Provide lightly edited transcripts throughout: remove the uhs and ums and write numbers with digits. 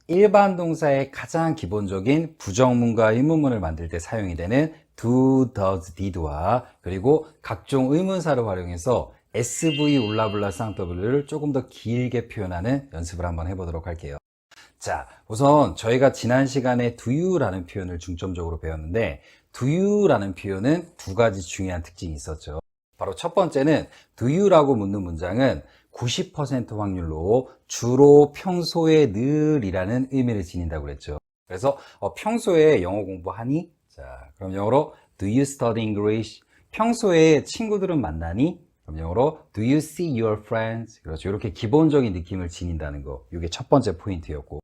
일반 동사의 가장 기본적인 부정문과 의문문을 만들 때 사용이 되는 do, does, did와 그리고 각종 의문사를 활용해서 SV 울라블라 쌍W를 조금 더 길게 표현하는 연습을 한번 해보도록 할게요. 자, 우선 저희가 지난 시간에 do you라는 표현을 중점적으로 배웠는데 do you라는 표현은 두 가지 중요한 특징이 있었죠. 바로 첫 번째는 do you라고 묻는 문장은 90% 확률로 주로 평소에 늘이라는 의미를 지닌다고 그랬죠. 그래서 평소에 영어 공부하니? 자, 그럼 영어로 do you study English? 평소에 친구들은 만나니? 그럼 영어로 do you see your friends? 그렇죠. 이렇게 기본적인 느낌을 지닌다는 거. 이게 첫 번째 포인트였고.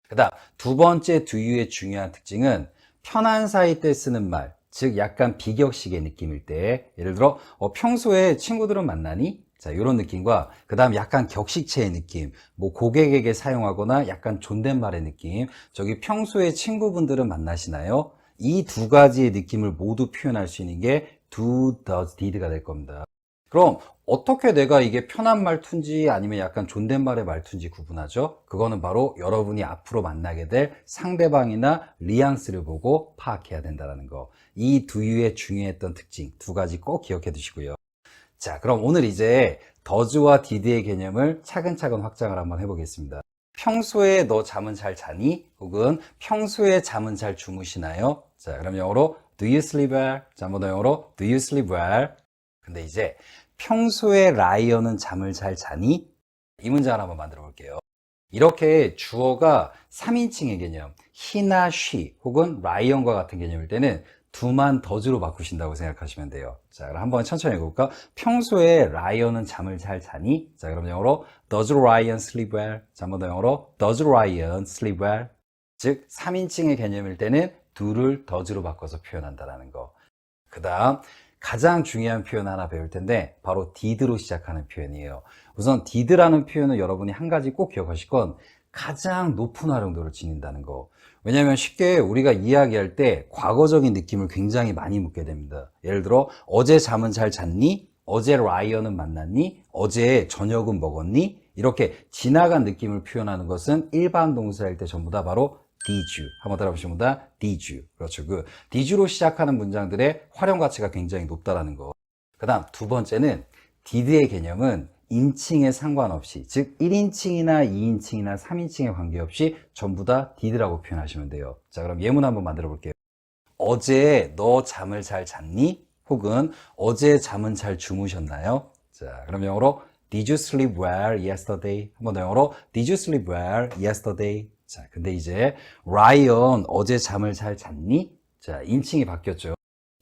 그다음 두 번째 do you의 중요한 특징은 편한 사이 때 쓰는 말, 즉 약간 비격식의 느낌일 때, 예를 들어 평소에 친구들은 만나니? 자, 이런 느낌과 그 다음 약간 격식체의 느낌, 뭐 고객에게 사용하거나 약간 존댓말의 느낌, 저기 평소에 친구분들은 만나시나요? 이 두 가지의 느낌을 모두 표현할 수 있는 게 do, does, did가 될 겁니다. 그럼 어떻게 내가 이게 편한 말투인지 아니면 약간 존댓말의 말투인지 구분하죠? 그거는 바로 여러분이 앞으로 만나게 될 상대방이나 뉘앙스를 보고 파악해야 된다는 거. 이 do you의 중요했던 특징 두 가지 꼭 기억해 두시고요. 자, 그럼 오늘 이제 does와 did의 개념을 차근차근 확장을 한번 해보겠습니다. 평소에 너 잠은 잘 자니? 혹은 평소에 잠은 잘 주무시나요? 자, 그럼 영어로 do you sleep well? 자, 한번 더 영어로 do you sleep well? 근데 이제 평소에 라이언은 잠을 잘 자니? 이 문장을 한번 만들어 볼게요. 이렇게 주어가 3인칭의 개념, he나 she 혹은 라이언과 같은 개념일 때는 두만 더즈로 바꾸신다고 생각하시면 돼요. 자, 그럼 한번 천천히 해볼까? 평소에 라이언은 잠을 잘 자니? 자, 그럼 영어로 does Ryan sleep well? 자, 한번 더 영어로 does Ryan sleep well? 즉 3인칭의 개념일 때는 do를 does로 바꿔서 표현한다는 거. 그 다음 가장 중요한 표현 하나 배울 텐데 바로 did로 시작하는 표현이에요. 우선 did라는 표현은 여러분이 한 가지 꼭 기억하실 건 가장 높은 활용도를 지닌다는 거. 왜냐하면 쉽게 우리가 이야기할 때 과거적인 느낌을 굉장히 많이 묻게 됩니다. 예를 들어 어제 잠은 잘 잤니? 어제 라이언은 만났니? 어제 저녁은 먹었니? 이렇게 지나간 느낌을 표현하는 것은 일반 동사일 때 전부 다 바로 did you. 한번 따라보시면 다 did you. 그렇죠. 그 did로 시작하는 문장들의 활용 가치가 굉장히 높다라는 거. 그 다음 두 번째는 did의 개념은 인칭에 상관없이, 즉 1인칭이나 2인칭이나 3인칭에 관계없이 전부 다 did라고 표현하시면 돼요. 자, 그럼 예문 한번 만들어 볼게요. 어제 너 잠을 잘 잤니? 혹은 어제 잠은 잘 주무셨나요? 자, 그럼 영어로 Did you sleep well yesterday? 한번 더 영어로 Did you sleep well yesterday? 자, 근데 이제 라이언 어제 잠을 잘 잤니? 자, 인칭이 바뀌었죠.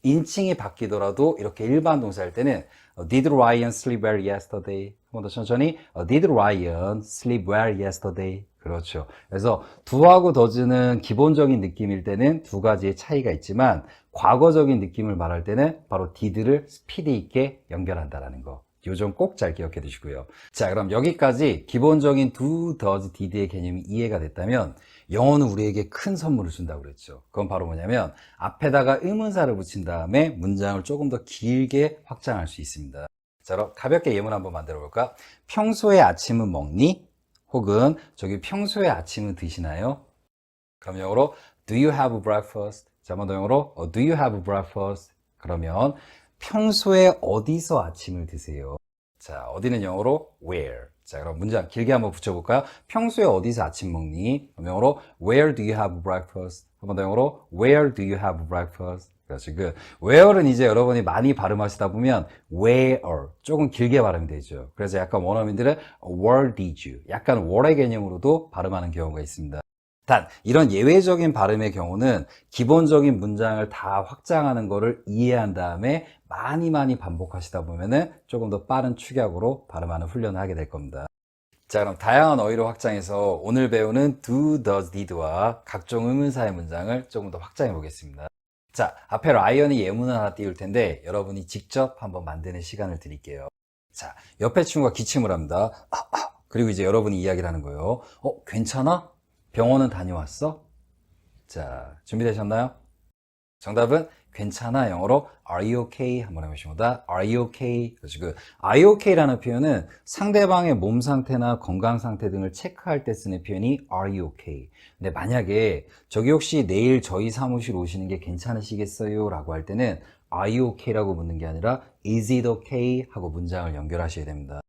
인칭이 바뀌더라도 이렇게 일반 동사할 때는 Did Ryan sleep well yesterday? 한 번 더 천천히 Did Ryan sleep well yesterday? 그렇죠. 그래서 do하고 does는 기본적인 느낌일 때는 두 가지의 차이가 있지만 과거적인 느낌을 말할 때는 바로 did를 스피드 있게 연결한다는 거. 요 점 꼭 잘 기억해 두시고요. 자, 그럼 여기까지 기본적인 do, does, did의 개념이 이해가 됐다면 영어는 우리에게 큰 선물을 준다고 그랬죠. 그건 바로 뭐냐면 앞에다가 의문사를 붙인 다음에 문장을 조금 더 길게 확장할 수 있습니다. 자, 그럼 가볍게 예문 한번 만들어 볼까? 평소에 아침은 먹니? 혹은 저기 평소에 아침은 드시나요? 그럼 영어로 do you have breakfast? 자, 한번 더 영어로 do you have breakfast? 그러면 평소에 어디서 아침을 드세요? 자, 어디는 영어로 where. 자, 그럼 문장 길게 한번 붙여볼까요? 평소에 어디서 아침 먹니? 그럼 영어로 where do you have breakfast? 한번 더 영어로 where do you have breakfast? 그렇죠. 그 where는 이제 여러분이 많이 발음하시다 보면 where 조금 길게 발음이 되죠. 그래서 약간 원어민들은 where did you 약간 where의 개념으로도 발음하는 경우가 있습니다. 단 이런 예외적인 발음의 경우는 기본적인 문장을 다 확장하는 것을 이해한 다음에 많이 반복하시다 보면은 조금 더 빠른 축약으로 발음하는 훈련을 하게 될 겁니다. 자, 그럼 다양한 어휘로 확장해서 오늘 배우는 do, does, did와 각종 의문사의 문장을 조금 더 확장해 보겠습니다. 자, 앞에 라이언이 예문을 하나 띄울 텐데 여러분이 직접 한번 만드는 시간을 드릴게요. 자, 옆에 친구가 기침을 합니다. 그리고 이제 여러분이 이야기를 하는 거예요. 괜찮아? 병원은 다녀왔어? 자, 준비되셨나요? 정답은 괜찮아. 영어로 Are you okay? 한번 해보십니다. Are you okay? 그래서 그 Are you okay?라는 표현은 상대방의 몸 상태나 건강 상태 등을 체크할 때 쓰는 표현이 Are you okay? 근데 만약에 저기 혹시 내일 저희 사무실 오시는 게 괜찮으시겠어요? 라고 할 때는 Are you okay? 라고 묻는 게 아니라 Is it okay? 하고 문장을 연결하셔야 됩니다.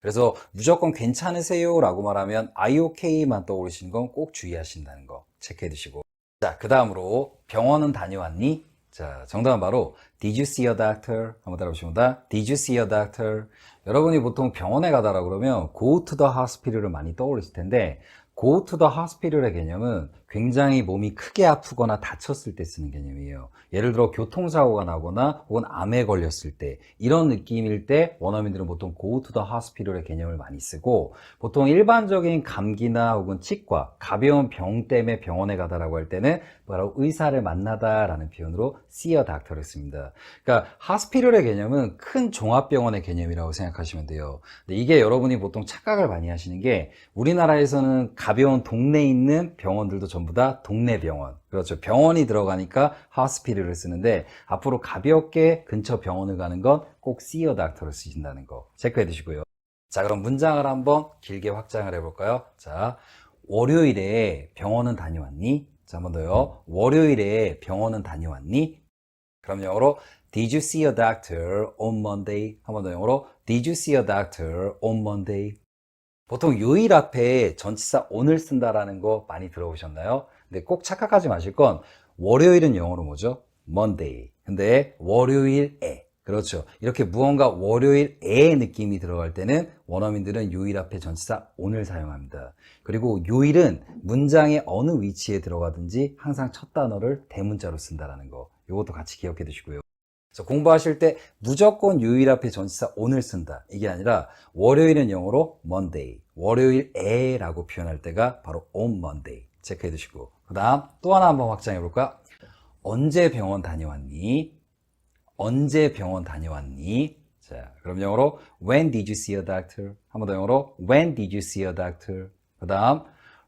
그래서 무조건 괜찮으세요? 라고 말하면 Are you okay?만 떠오르시는 건 꼭 주의하신다는 거 체크해 두시고. 자, 그 다음으로 병원은 다녀왔니? 자, 정답은 바로 Did you see a doctor? 한번 따라오십니다. Did you see a doctor? 여러분이 보통 병원에 가다라고 그러면 go to the hospital을 많이 떠올리실 텐데 go to the hospital의 개념은 굉장히 몸이 크게 아프거나 다쳤을 때 쓰는 개념이에요. 예를 들어 교통사고가 나거나 혹은 암에 걸렸을 때 이런 느낌일 때 원어민들은 보통 go to the hospital의 개념을 많이 쓰고 보통 일반적인 감기나 혹은 치과, 가벼운 병 때문에 병원에 가다라고 할 때는 바로 의사를 만나다라는 표현으로 see a doctor를 씁니다. 그러니까 hospital의 개념은 큰 종합병원의 개념이라고 생각하시면 돼요. 근데 이게 여러분이 보통 착각을 많이 하시는 게 우리나라에서는 가벼운 동네에 있는 병원들도 전부 다 동네 병원. 그렇죠. 병원이 들어가니까 hospital을 쓰는데 앞으로 가볍게 근처 병원을 가는 건 꼭 see a doctor를 쓰신다는 거 체크해 두시고요. 자, 그럼 문장을 한번 길게 확장을 해볼까요? 자, 월요일에 병원은 다녀왔니? 자, 한 번 더요. 월요일에 병원은 다녀왔니? 그럼 영어로 Did you see a doctor on Monday? 한 번 더 영어로 Did you see a doctor on Monday? 보통 요일 앞에 전치사 on을 쓴다라는 거 많이 들어보셨나요? 근데 꼭 착각하지 마실 건 월요일은 영어로 뭐죠? Monday. 근데 월요일에 그렇죠. 이렇게 무언가 월요일에 느낌이 들어갈 때는 원어민들은 요일 앞에 전치사 on을 사용합니다. 그리고 요일은 문장의 어느 위치에 들어가든지 항상 첫 단어를 대문자로 쓴다는 거. 이것도 같이 기억해 두시고요. 그래서 공부하실 때 무조건 요일 앞에 전치사 on을 쓴다. 이게 아니라 월요일은 영어로 Monday, 월요일에 라고 표현할 때가 바로 on Monday. 체크해 두시고. 그 다음 또 하나 한번 확장해 볼까? 언제 병원 다녀왔니? 언제 병원 다녀왔니? 자, 그럼 영어로 When did you see a doctor? 한 번 더 영어로 When did you see a doctor? 그 다음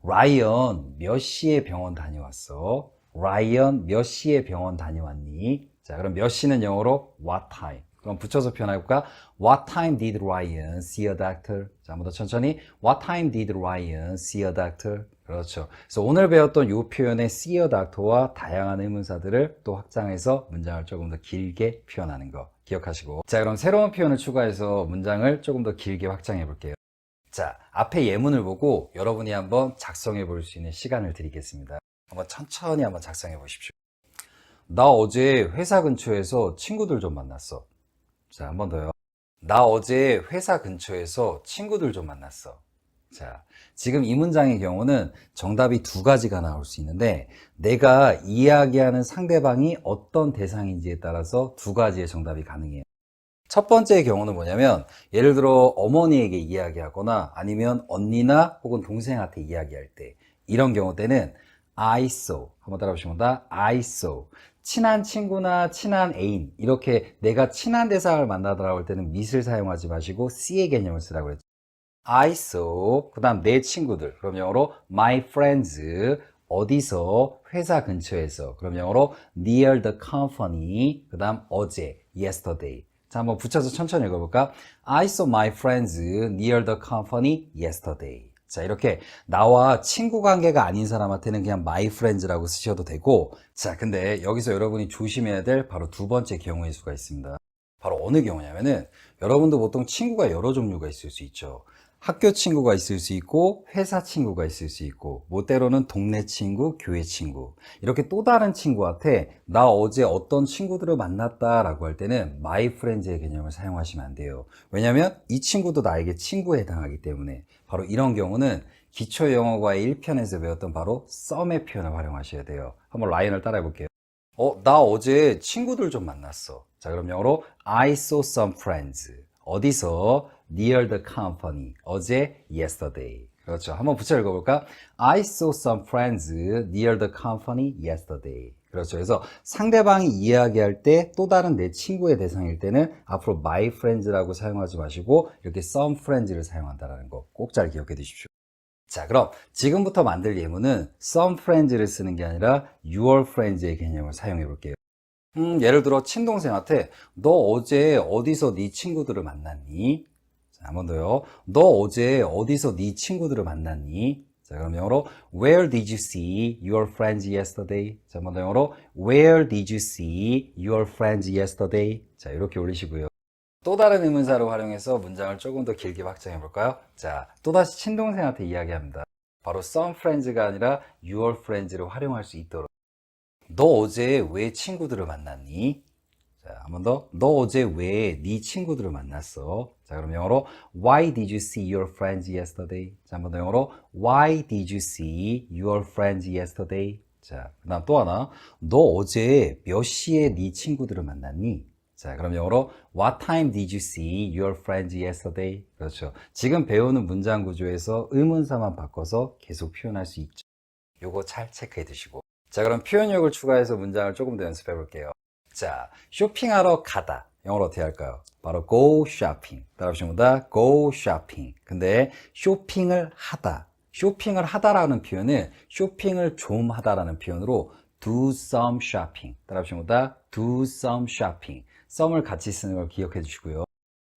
라이언 몇 시에 병원 다녀왔어? 라이언 몇 시에 병원 다녀왔니? 자, 그럼 몇 시는 영어로 what time? 그럼 붙여서 표현해볼까? What time did Ryan see a doctor? 자, 한 번 더 천천히 What time did Ryan see a doctor? 그렇죠. 그래서 오늘 배웠던 이 표현의 see a doctor와 다양한 의문사들을 또 확장해서 문장을 조금 더 길게 표현하는 거 기억하시고. 자, 그럼 새로운 표현을 추가해서 문장을 조금 더 길게 확장해 볼게요. 자, 앞에 예문을 보고 여러분이 한번 작성해 볼 수 있는 시간을 드리겠습니다. 한번 천천히 한번 작성해 보십시오. 나 어제 회사 근처에서 친구들 좀 만났어. 자, 한 번 더요. 나 어제 회사 근처에서 친구들 좀 만났어. 자, 지금 이 문장의 경우는 정답이 두 가지가 나올 수 있는데 내가 이야기하는 상대방이 어떤 대상인지에 따라서 두 가지의 정답이 가능해요. 첫 번째의 경우는 뭐냐면 예를 들어 어머니에게 이야기하거나 아니면 언니나 혹은 동생한테 이야기할 때 이런 경우 때는 I saw 한번 따라오시면 I saw 친한 친구나 친한 애인 이렇게 내가 친한 대상을 만나더라고 할 때는 meet을 사용하지 마시고 see의 개념을 쓰라고 그랬죠. I saw 그 다음 내 친구들 그럼 영어로 my friends 어디서 회사 근처에서 그럼 영어로 near the company 그 다음 어제 yesterday 자 한번 붙여서 천천히 읽어볼까? I saw my friends near the company yesterday 자 이렇게 나와 친구 관계가 아닌 사람한테는 그냥 my friends라고 쓰셔도 되고 자 근데 여기서 여러분이 조심해야 될 바로 두 번째 경우의 수가 있습니다. 바로 어느 경우냐면은 여러분도 보통 친구가 여러 종류가 있을 수 있죠. 학교 친구가 있을 수 있고 회사 친구가 있을 수 있고 뭐 때로는 동네 친구, 교회 친구 이렇게 또 다른 친구한테 나 어제 어떤 친구들을 만났다 라고 할 때는 my friends의 개념을 사용하시면 안 돼요. 왜냐하면 이 친구도 나에게 친구에 해당하기 때문에 바로 이런 경우는 기초 영어과의 1편에서 배웠던 바로 썸의 표현을 활용하셔야 돼요. 한번 라이언을 따라해 볼게요. 나 어제 친구들 좀 만났어. 자, 그럼 영어로 I saw some friends. 어디서? Near the company. 어제, yesterday. 그렇죠. 한번 붙여 읽어볼까? I saw some friends near the company yesterday. 그렇죠. 그래서 상대방이 이야기할 때 또 다른 내 친구의 대상일 때는 앞으로 my friends라고 사용하지 마시고 이렇게 some friends를 사용한다는 거 꼭 잘 기억해 두십시오. 자, 그럼 지금부터 만들 예문은 some friends를 쓰는 게 아니라 your friends의 개념을 사용해 볼게요. 예를 들어 친동생한테 너 어제 어디서 네 친구들을 만났니? 자, 한 번 더요. 너 어제 어디서 네 친구들을 만났니? 자, 그럼 영어로 Where did you see your friends yesterday? 자, 한 번 더 영어로 Where did you see your friends yesterday? 자, 이렇게 올리시고요. 또 다른 의문사를 활용해서 문장을 조금 더 길게 확장해 볼까요? 자, 또다시 친동생한테 이야기합니다. 바로 some friends가 아니라 your friends를 활용할 수 있도록. 너 어제 왜 친구들을 만났니? 자, 한 번 더. 너 어제 왜 네 친구들을 만났어? 자, 그럼 영어로 Why did you see your friends yesterday? 자, 한 번 더 영어로 Why did you see your friends yesterday? 자, 그다음 또 하나. 너 어제 몇 시에 네 친구들을 만났니? 자, 그럼 영어로 What time did you see your friends yesterday? 그렇죠. 지금 배우는 문장 구조에서 의문사만 바꿔서 계속 표현할 수 있죠. 요거 잘 체크해 두시고. 자, 그럼 표현력을 추가해서 문장을 조금 더 연습해 볼게요. 자, 쇼핑하러 가다. 영어로 어떻게 할까요? 바로 go shopping. 따라하시면 go shopping. 근데 쇼핑을 하다. 쇼핑을 하다라는 표현은 쇼핑을 좀 하다라는 표현으로 do some shopping. 따라하시면 do some shopping. some을 같이 쓰는 걸 기억해 주시고요.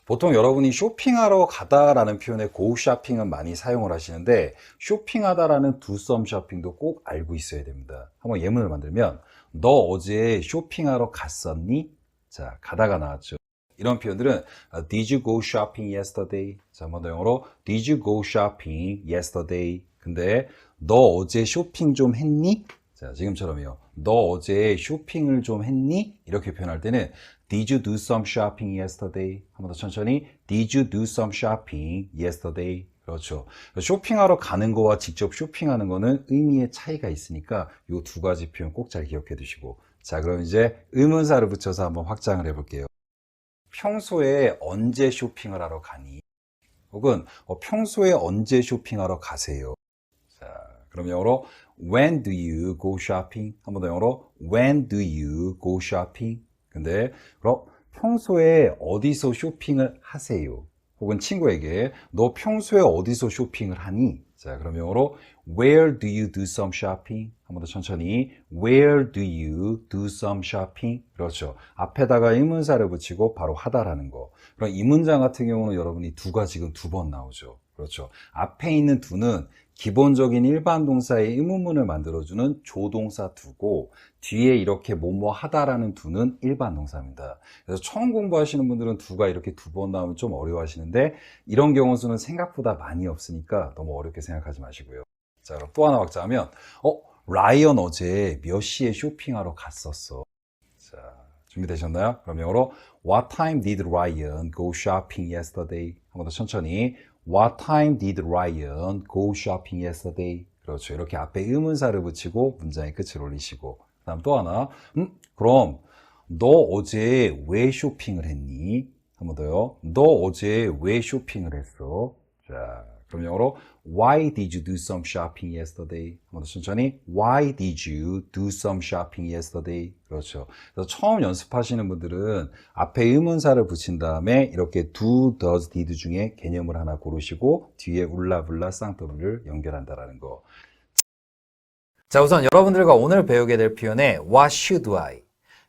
보통 여러분이 쇼핑하러 가다라는 표현에 go shopping은 많이 사용을 하시는데 쇼핑하다라는 do some shopping도 꼭 알고 있어야 됩니다. 한번 예문을 만들면 너 어제 쇼핑하러 갔었니? 자, 가다가 나왔죠. 이런 표현들은 Did you go shopping yesterday? 자, 한번 더 영어로 Did you go shopping yesterday? 근데 너 어제 쇼핑 좀 했니? 자, 지금처럼요. 너 어제 쇼핑을 좀 했니? 이렇게 표현할 때는 Did you do some shopping yesterday? 한 번 더 천천히 Did you do some shopping yesterday? 그렇죠. 쇼핑하러 가는 거와 직접 쇼핑하는 거는 의미의 차이가 있으니까 이 두 가지 표현 꼭 잘 기억해 두시고. 자, 그럼 이제 의문사를 붙여서 한번 확장을 해 볼게요. 평소에 언제 쇼핑을 하러 가니? 혹은 평소에 언제 쇼핑하러 가세요? 자, 그럼 영어로 When do you go shopping? 한 번 더 영어로 When do you go shopping? 근데 그럼 평소에 어디서 쇼핑을 하세요? 혹은 친구에게 너 평소에 어디서 쇼핑을 하니? 자, 그럼 영어로 Where do you do some shopping? 한 번 더 천천히 Where do you do some shopping? 그렇죠. 앞에다가 의문사를 붙이고 바로 하다라는 거. 그럼 이 문장 같은 경우는 여러분이 두가 지금 두 번 나오죠. 그렇죠. 앞에 있는 두는 기본적인 일반 동사의 의문문을 만들어주는 조동사 두고 뒤에 이렇게 뭐뭐 하다라는 두는 일반 동사입니다. 그래서 처음 공부하시는 분들은 두가 이렇게 두 번 나오면 좀 어려워하시는데 이런 경우 수는 생각보다 많이 없으니까 너무 어렵게 생각하지 마시고요. 자, 그럼 또 하나 확장하면 라이언 어제 몇 시에 쇼핑하러 갔었어? 자, 준비되셨나요? 그럼 영어로 What time did Ryan go shopping yesterday? 한 번 더 천천히 What time did Ryan go shopping yesterday? 그렇죠. 이렇게 앞에 의문사를 붙이고 문장의 끝을 올리시고. 그 다음 또 하나. 그럼 너 어제 왜 쇼핑을 했니? 한 번 더요. 너 어제 왜 쇼핑을 했어? 자, 그럼 영어로 Why did you do some shopping yesterday? 한 번 더 천천히 Why did you do some shopping yesterday? 그렇죠. 그래서 처음 연습하시는 분들은 앞에 의문사를 붙인 다음에 이렇게 do, does, did 중에 개념을 하나 고르시고 뒤에 울라블라 쌍따블을 연결한다라는 거. 자, 우선 여러분들과 오늘 배우게 될 표현의 What should I?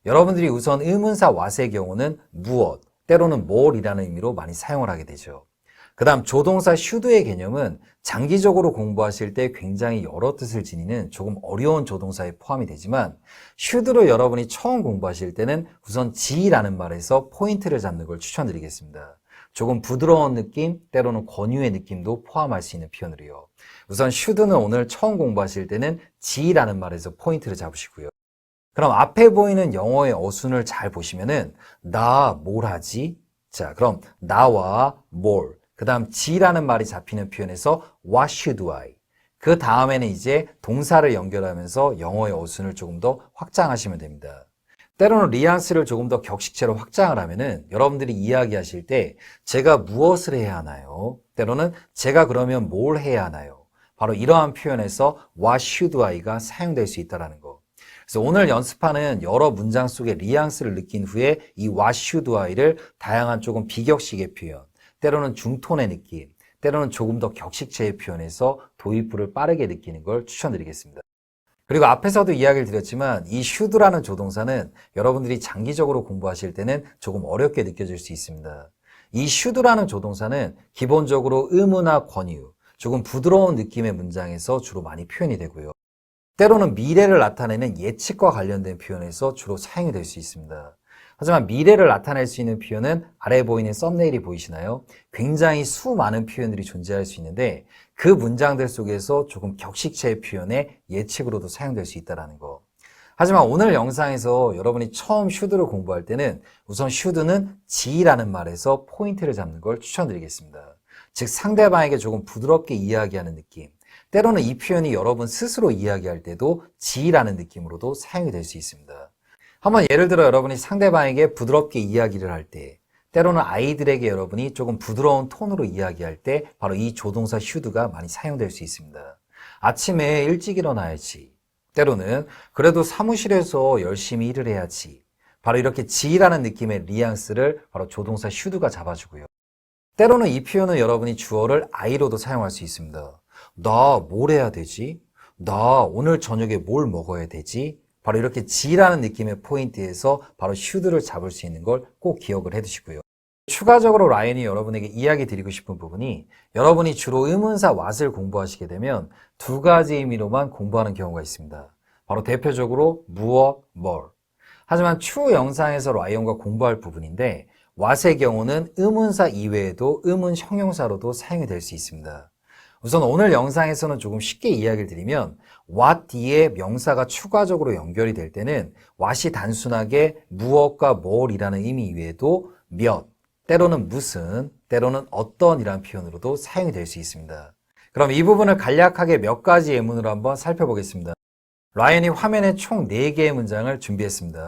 여러분들이 우선 의문사 what의 경우는 무엇, 때로는 뭘이라는 의미로 많이 사용을 하게 되죠. 그 다음 조동사 should의 개념은 장기적으로 공부하실 때 굉장히 여러 뜻을 지니는 조금 어려운 조동사에 포함이 되지만 should로 여러분이 처음 공부하실 때는 우선 지라는 말에서 포인트를 잡는 걸 추천드리겠습니다. 조금 부드러운 느낌, 때로는 권유의 느낌도 포함할 수 있는 표현으로요. 우선 should는 오늘 처음 공부하실 때는 지라는 말에서 포인트를 잡으시고요. 그럼 앞에 보이는 영어의 어순을 잘 보시면은 나 뭘 하지? 자, 그럼 나와 뭘, 그 다음 지라는 말이 잡히는 표현에서 What should I? 그 다음에는 이제 동사를 연결하면서 영어의 어순을 조금 더 확장하시면 됩니다. 때로는 뉘앙스를 조금 더 격식체로 확장을 하면은 여러분들이 이야기하실 때 제가 무엇을 해야 하나요? 때로는 제가 그러면 뭘 해야 하나요? 바로 이러한 표현에서 What should I가 사용될 수 있다는 거. 그래서 오늘 연습하는 여러 문장 속의 뉘앙스를 느낀 후에 이 What should I를 다양한 조금 비격식의 표현, 때로는 중톤의 느낌, 때로는 조금 더 격식체의 표현에서 도입부를 빠르게 느끼는 걸 추천드리겠습니다. 그리고 앞에서도 이야기를 드렸지만 이 should라는 조동사는 여러분들이 장기적으로 공부하실 때는 조금 어렵게 느껴질 수 있습니다. 이 should라는 조동사는 기본적으로 의무나 권유, 조금 부드러운 느낌의 문장에서 주로 많이 표현이 되고요. 때로는 미래를 나타내는 예측과 관련된 표현에서 주로 사용이 될 수 있습니다. 하지만 미래를 나타낼 수 있는 표현은 아래에 보이는 썸네일이 보이시나요? 굉장히 수많은 표현들이 존재할 수 있는데 그 문장들 속에서 조금 격식체의 표현의 예측으로도 사용될 수 있다는 거. 하지만 오늘 영상에서 여러분이 처음 should를 공부할 때는 우선 should는 지라는 말에서 포인트를 잡는 걸 추천드리겠습니다. 즉 상대방에게 조금 부드럽게 이야기하는 느낌. 때로는 이 표현이 여러분 스스로 이야기할 때도 지라는 느낌으로도 사용이 될 수 있습니다. 한번 예를 들어 여러분이 상대방에게 부드럽게 이야기를 할 때, 때로는 아이들에게 여러분이 조금 부드러운 톤으로 이야기할 때 바로 이 조동사 should가 많이 사용될 수 있습니다. 아침에 일찍 일어나야지. 때로는 그래도 사무실에서 열심히 일을 해야지. 바로 이렇게 지라는 느낌의 뉘앙스를 바로 조동사 should가 잡아주고요. 때로는 이 표현은 여러분이 주어를 I로도 사용할 수 있습니다. 나 뭘 해야 되지? 나 오늘 저녁에 뭘 먹어야 되지? 바로 이렇게 지라는 느낌의 포인트에서 바로 should를 잡을 수 있는 걸 꼭 기억을 해두시고요. 추가적으로 라이언이 여러분에게 이야기 드리고 싶은 부분이 여러분이 주로 의문사 what을 공부하시게 되면 두 가지 의미로만 공부하는 경우가 있습니다. 바로 대표적으로 무엇, 뭘. 하지만 추후 영상에서 라이언과 공부할 부분인데 what의 경우는 의문사 이외에도 의문 형용사로도 사용이 될 수 있습니다. 우선 오늘 영상에서는 조금 쉽게 이야기를 드리면 what 뒤에 명사가 추가적으로 연결이 될 때는 what이 단순하게 무엇과 뭘이라는 의미 이외에도 몇, 때로는 무슨, 때로는 어떤 이라는 표현으로도 사용이 될 수 있습니다. 그럼 이 부분을 간략하게 몇 가지 예문으로 한번 살펴보겠습니다. 라이언이 화면에 총 4개의 문장을 준비했습니다.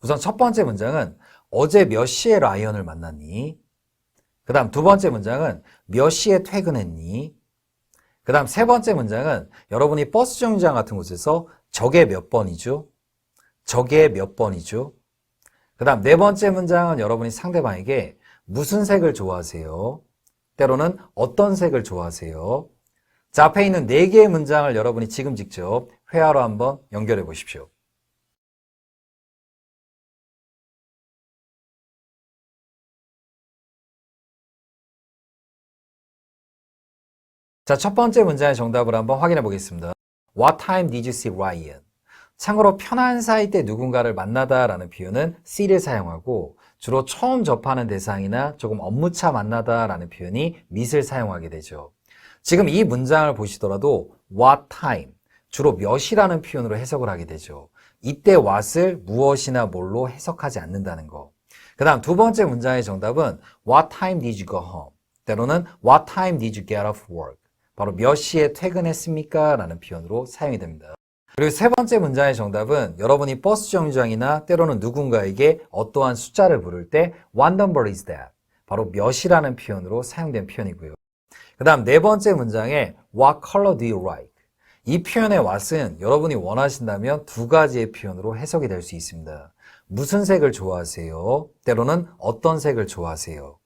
우선 첫 번째 문장은 어제 몇 시에 라이언을 만났니? 그 다음 두 번째 문장은 몇 시에 퇴근했니? 그 다음 세 번째 문장은 여러분이 버스 정류장 같은 곳에서 저게 몇 번이죠? 저게 몇 번이죠? 그 다음 네 번째 문장은 여러분이 상대방에게 무슨 색을 좋아하세요? 때로는 어떤 색을 좋아하세요? 자, 앞에 있는 4개의 문장을 여러분이 지금 직접 회화로 한번 연결해 보십시오. 자, 첫 번째 문장의 정답을 한번 확인해 보겠습니다. What time did you see Ryan? 참고로 편한 사이 때 누군가를 만나다 라는 표현은 see를 사용하고 주로 처음 접하는 대상이나 조금 업무차 만나다 라는 표현이 meet을 사용하게 되죠. 지금 이 문장을 보시더라도 what time, 주로 몇이라는 표현으로 해석을 하게 되죠. 이때 what을 무엇이나 뭘로 해석하지 않는다는 거. 그 다음 두 번째 문장의 정답은 what time did you go home? 때로는 what time did you get off work? 바로 몇 시에 퇴근했습니까? 라는 표현으로 사용이 됩니다. 그리고 세 번째 문장의 정답은 여러분이 버스 정류장이나 때로는 누군가에게 어떠한 숫자를 부를 때 What number is that? 바로 몇이라는 표현으로 사용된 표현이고요. 그 다음 네 번째 문장에 What color do you like? 이 표현의 what은 여러분이 원하신다면 두 가지의 표현으로 해석이 될 수 있습니다. 무슨 색을 좋아하세요? 때로는 어떤 색을 좋아하세요?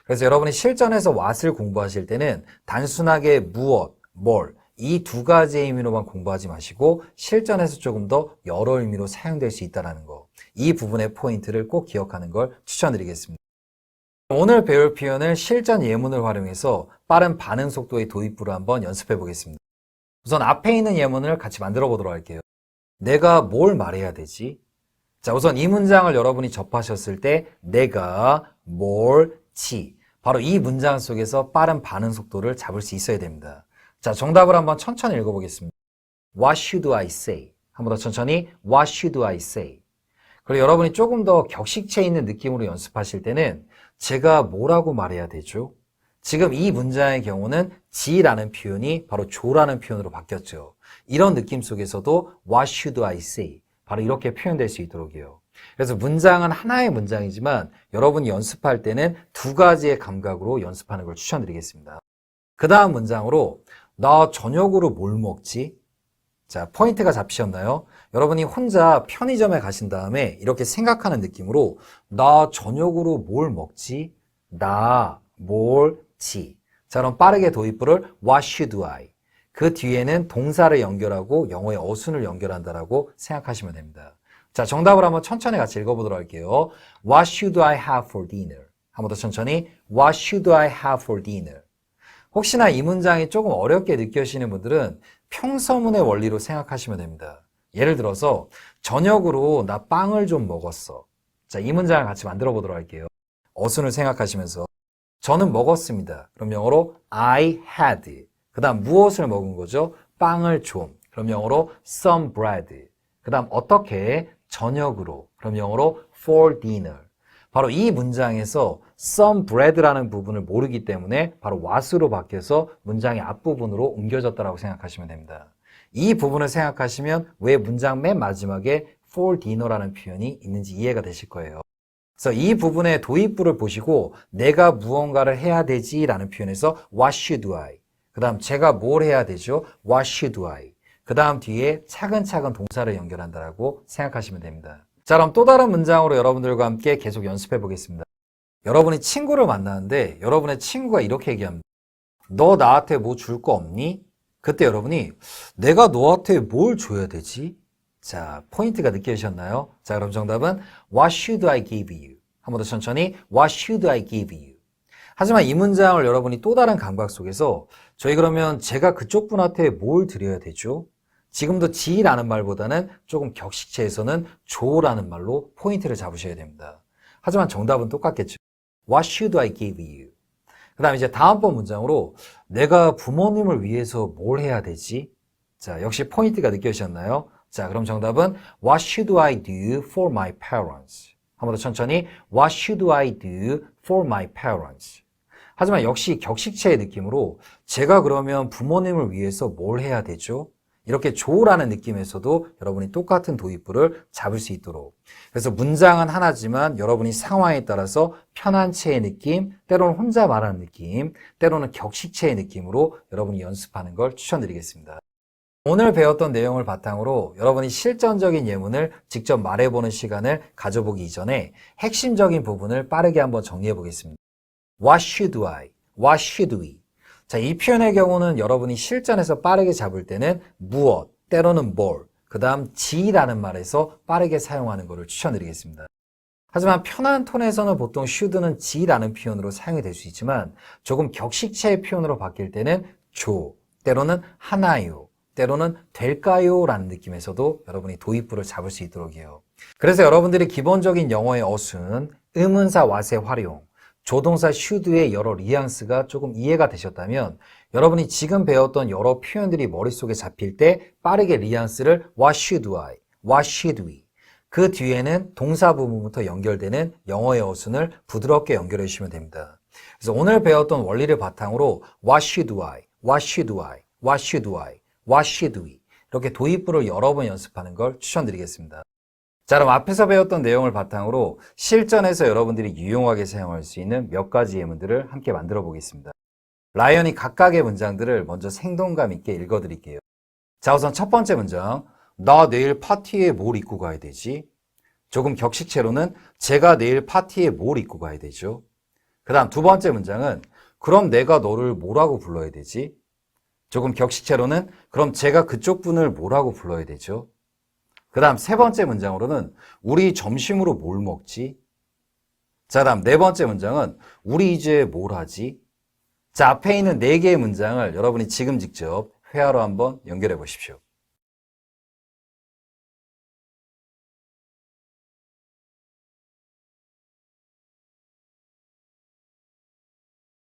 그래서 여러분이 실전에서 what을 공부하실 때는 단순하게 무엇, 뭘, 이 두 가지의 의미로만 공부하지 마시고 실전에서 조금 더 여러 의미로 사용될 수 있다는 거. 이 부분의 포인트를 꼭 기억하는 걸 추천드리겠습니다. 오늘 배울 표현을 실전 예문을 활용해서 빠른 반응 속도의 도입부를 한번 연습해 보겠습니다. 우선 앞에 있는 예문을 같이 만들어 보도록 할게요. 내가 뭘 말해야 되지? 자, 우선 이 문장을 여러분이 접하셨을 때 내가 뭘지 바로 이 문장 속에서 빠른 반응 속도를 잡을 수 있어야 됩니다. 자, 정답을 한번 천천히 읽어보겠습니다. What should I say? 한번 더 천천히 What should I say? 그리고 여러분이 조금 더 격식체 있는 느낌으로 연습하실 때는 제가 뭐라고 말해야 되죠? 지금 이 문장의 경우는 지라는 표현이 바로 조라는 표현으로 바뀌었죠. 이런 느낌 속에서도 What should I say? 바로 이렇게 표현될 수 있도록이요. 그래서 문장은 하나의 문장이지만 여러분이 연습할 때는 두 가지의 감각으로 연습하는 걸 추천드리겠습니다. 그 다음 문장으로 나 저녁으로 뭘 먹지? 자, 포인트가 잡히셨나요? 여러분이 혼자 편의점에 가신 다음에 이렇게 생각하는 느낌으로 나 저녁으로 뭘 먹지? 나, 뭘, 지. 자, 그럼 빠르게 도입부를 What should I? 그 뒤에는 동사를 연결하고 영어의 어순을 연결한다라고 생각하시면 됩니다. 자, 정답을 한번 천천히 같이 읽어보도록 할게요. What should I have for dinner? 한 번 더 천천히. What should I have for dinner? 혹시나 이 문장이 조금 어렵게 느껴지시는 분들은 평서문의 원리로 생각하시면 됩니다. 예를 들어서 저녁으로 나 빵을 좀 먹었어. 자, 이 문장을 같이 만들어 보도록 할게요. 어순을 생각하시면서 저는 먹었습니다. 그럼 영어로 I had. 그 다음 무엇을 먹은 거죠? 빵을 좀. 그럼 영어로 some bread. 그 다음 어떻게? 저녁으로. 그럼 영어로 for dinner. 바로 이 문장에서 some bread라는 부분을 모르기 때문에 바로 what으로 바뀌어서 문장의 앞부분으로 옮겨졌다고 생각하시면 됩니다. 이 부분을 생각하시면 왜 문장 맨 마지막에 for dinner라는 표현이 있는지 이해가 되실 거예요. 그래서 이 부분의 도입부를 보시고 내가 무언가를 해야 되지라는 표현에서 what should I? 그 다음 제가 뭘 해야 되죠? what should I? 그 다음 뒤에 차근차근 동사를 연결한다고 생각하시면 됩니다. 자, 그럼 또 다른 문장으로 여러분들과 함께 계속 연습해 보겠습니다. 여러분이 친구를 만나는데 여러분의 친구가 이렇게 얘기합니다. 너 나한테 뭐 줄 거 없니? 그때 여러분이 내가 너한테 뭘 줘야 되지? 자, 포인트가 느껴지셨나요? 자, 그럼 정답은 What should I give you? 한 번 더 천천히 What should I give you? 하지만 이 문장을 여러분이 또 다른 감각 속에서 저희 그러면 제가 그쪽 분한테 뭘 드려야 되죠? 지금도 지라는 말보다는 조금 격식체에서는 조라는 말로 포인트를 잡으셔야 됩니다. 하지만 정답은 똑같겠죠. What should I give you? 그 다음 이제 다음번 문장으로 내가 부모님을 위해서 뭘 해야 되지? 자, 역시 포인트가 느껴지셨나요? 자, 그럼 정답은 What should I do for my parents? 한 번 더 천천히 What should I do for my parents? 하지만 역시 격식체의 느낌으로 제가 그러면 부모님을 위해서 뭘 해야 되죠? 이렇게 조라는 느낌에서도 여러분이 똑같은 도입부를 잡을 수 있도록. 그래서 문장은 하나지만 여러분이 상황에 따라서 편한 체의 느낌, 때로는 혼자 말하는 느낌, 때로는 격식체의 느낌으로 여러분이 연습하는 걸 추천드리겠습니다. 오늘 배웠던 내용을 바탕으로 여러분이 실전적인 예문을 직접 말해보는 시간을 가져보기 이전에 핵심적인 부분을 빠르게 한번 정리해 보겠습니다. What should I? What should we? 자, 이 표현의 경우는 여러분이 실전에서 빠르게 잡을 때는 무엇, 때로는 뭘, 그 다음 지라는 말에서 빠르게 사용하는 것을 추천드리겠습니다. 하지만 편한 톤에서는 보통 should는 지라는 표현으로 사용이 될 수 있지만 조금 격식체의 표현으로 바뀔 때는 조, 때로는 하나요, 때로는 될까요? 라는 느낌에서도 여러분이 도입부를 잡을 수 있도록 해요. 그래서 여러분들이 기본적인 영어의 어순, 의문사 what의 활용, 조동사 should의 여러 뉘앙스가 조금 이해가 되셨다면 여러분이 지금 배웠던 여러 표현들이 머릿속에 잡힐 때 빠르게 뉘앙스를 what should I, what should we 그 뒤에는 동사 부분부터 연결되는 영어의 어순을 부드럽게 연결해 주시면 됩니다. 그래서 오늘 배웠던 원리를 바탕으로 what should I, what should I, what should I, what should we 이렇게 도입부를 여러 번 연습하는 걸 추천드리겠습니다. 자, 그럼 앞에서 배웠던 내용을 바탕으로 실전에서 여러분들이 유용하게 사용할 수 있는 몇 가지 예문들을 함께 만들어 보겠습니다. 라이언이 각각의 문장들을 먼저 생동감 있게 읽어 드릴게요. 자, 우선 첫 번째 문장. 나 내일 파티에 뭘 입고 가야 되지? 조금 격식체로는 제가 내일 파티에 뭘 입고 가야 되죠? 그 다음 두 번째 문장은 그럼 내가 너를 뭐라고 불러야 되지? 조금 격식체로는 그럼 제가 그쪽 분을 뭐라고 불러야 되죠? 그 다음 세 번째 문장으로는 우리 점심으로 뭘 먹지? 자, 다음 네 번째 문장은 우리 이제 뭘 하지? 자, 앞에 있는 네 개의 문장을 여러분이 지금 직접 회화로 한번 연결해 보십시오.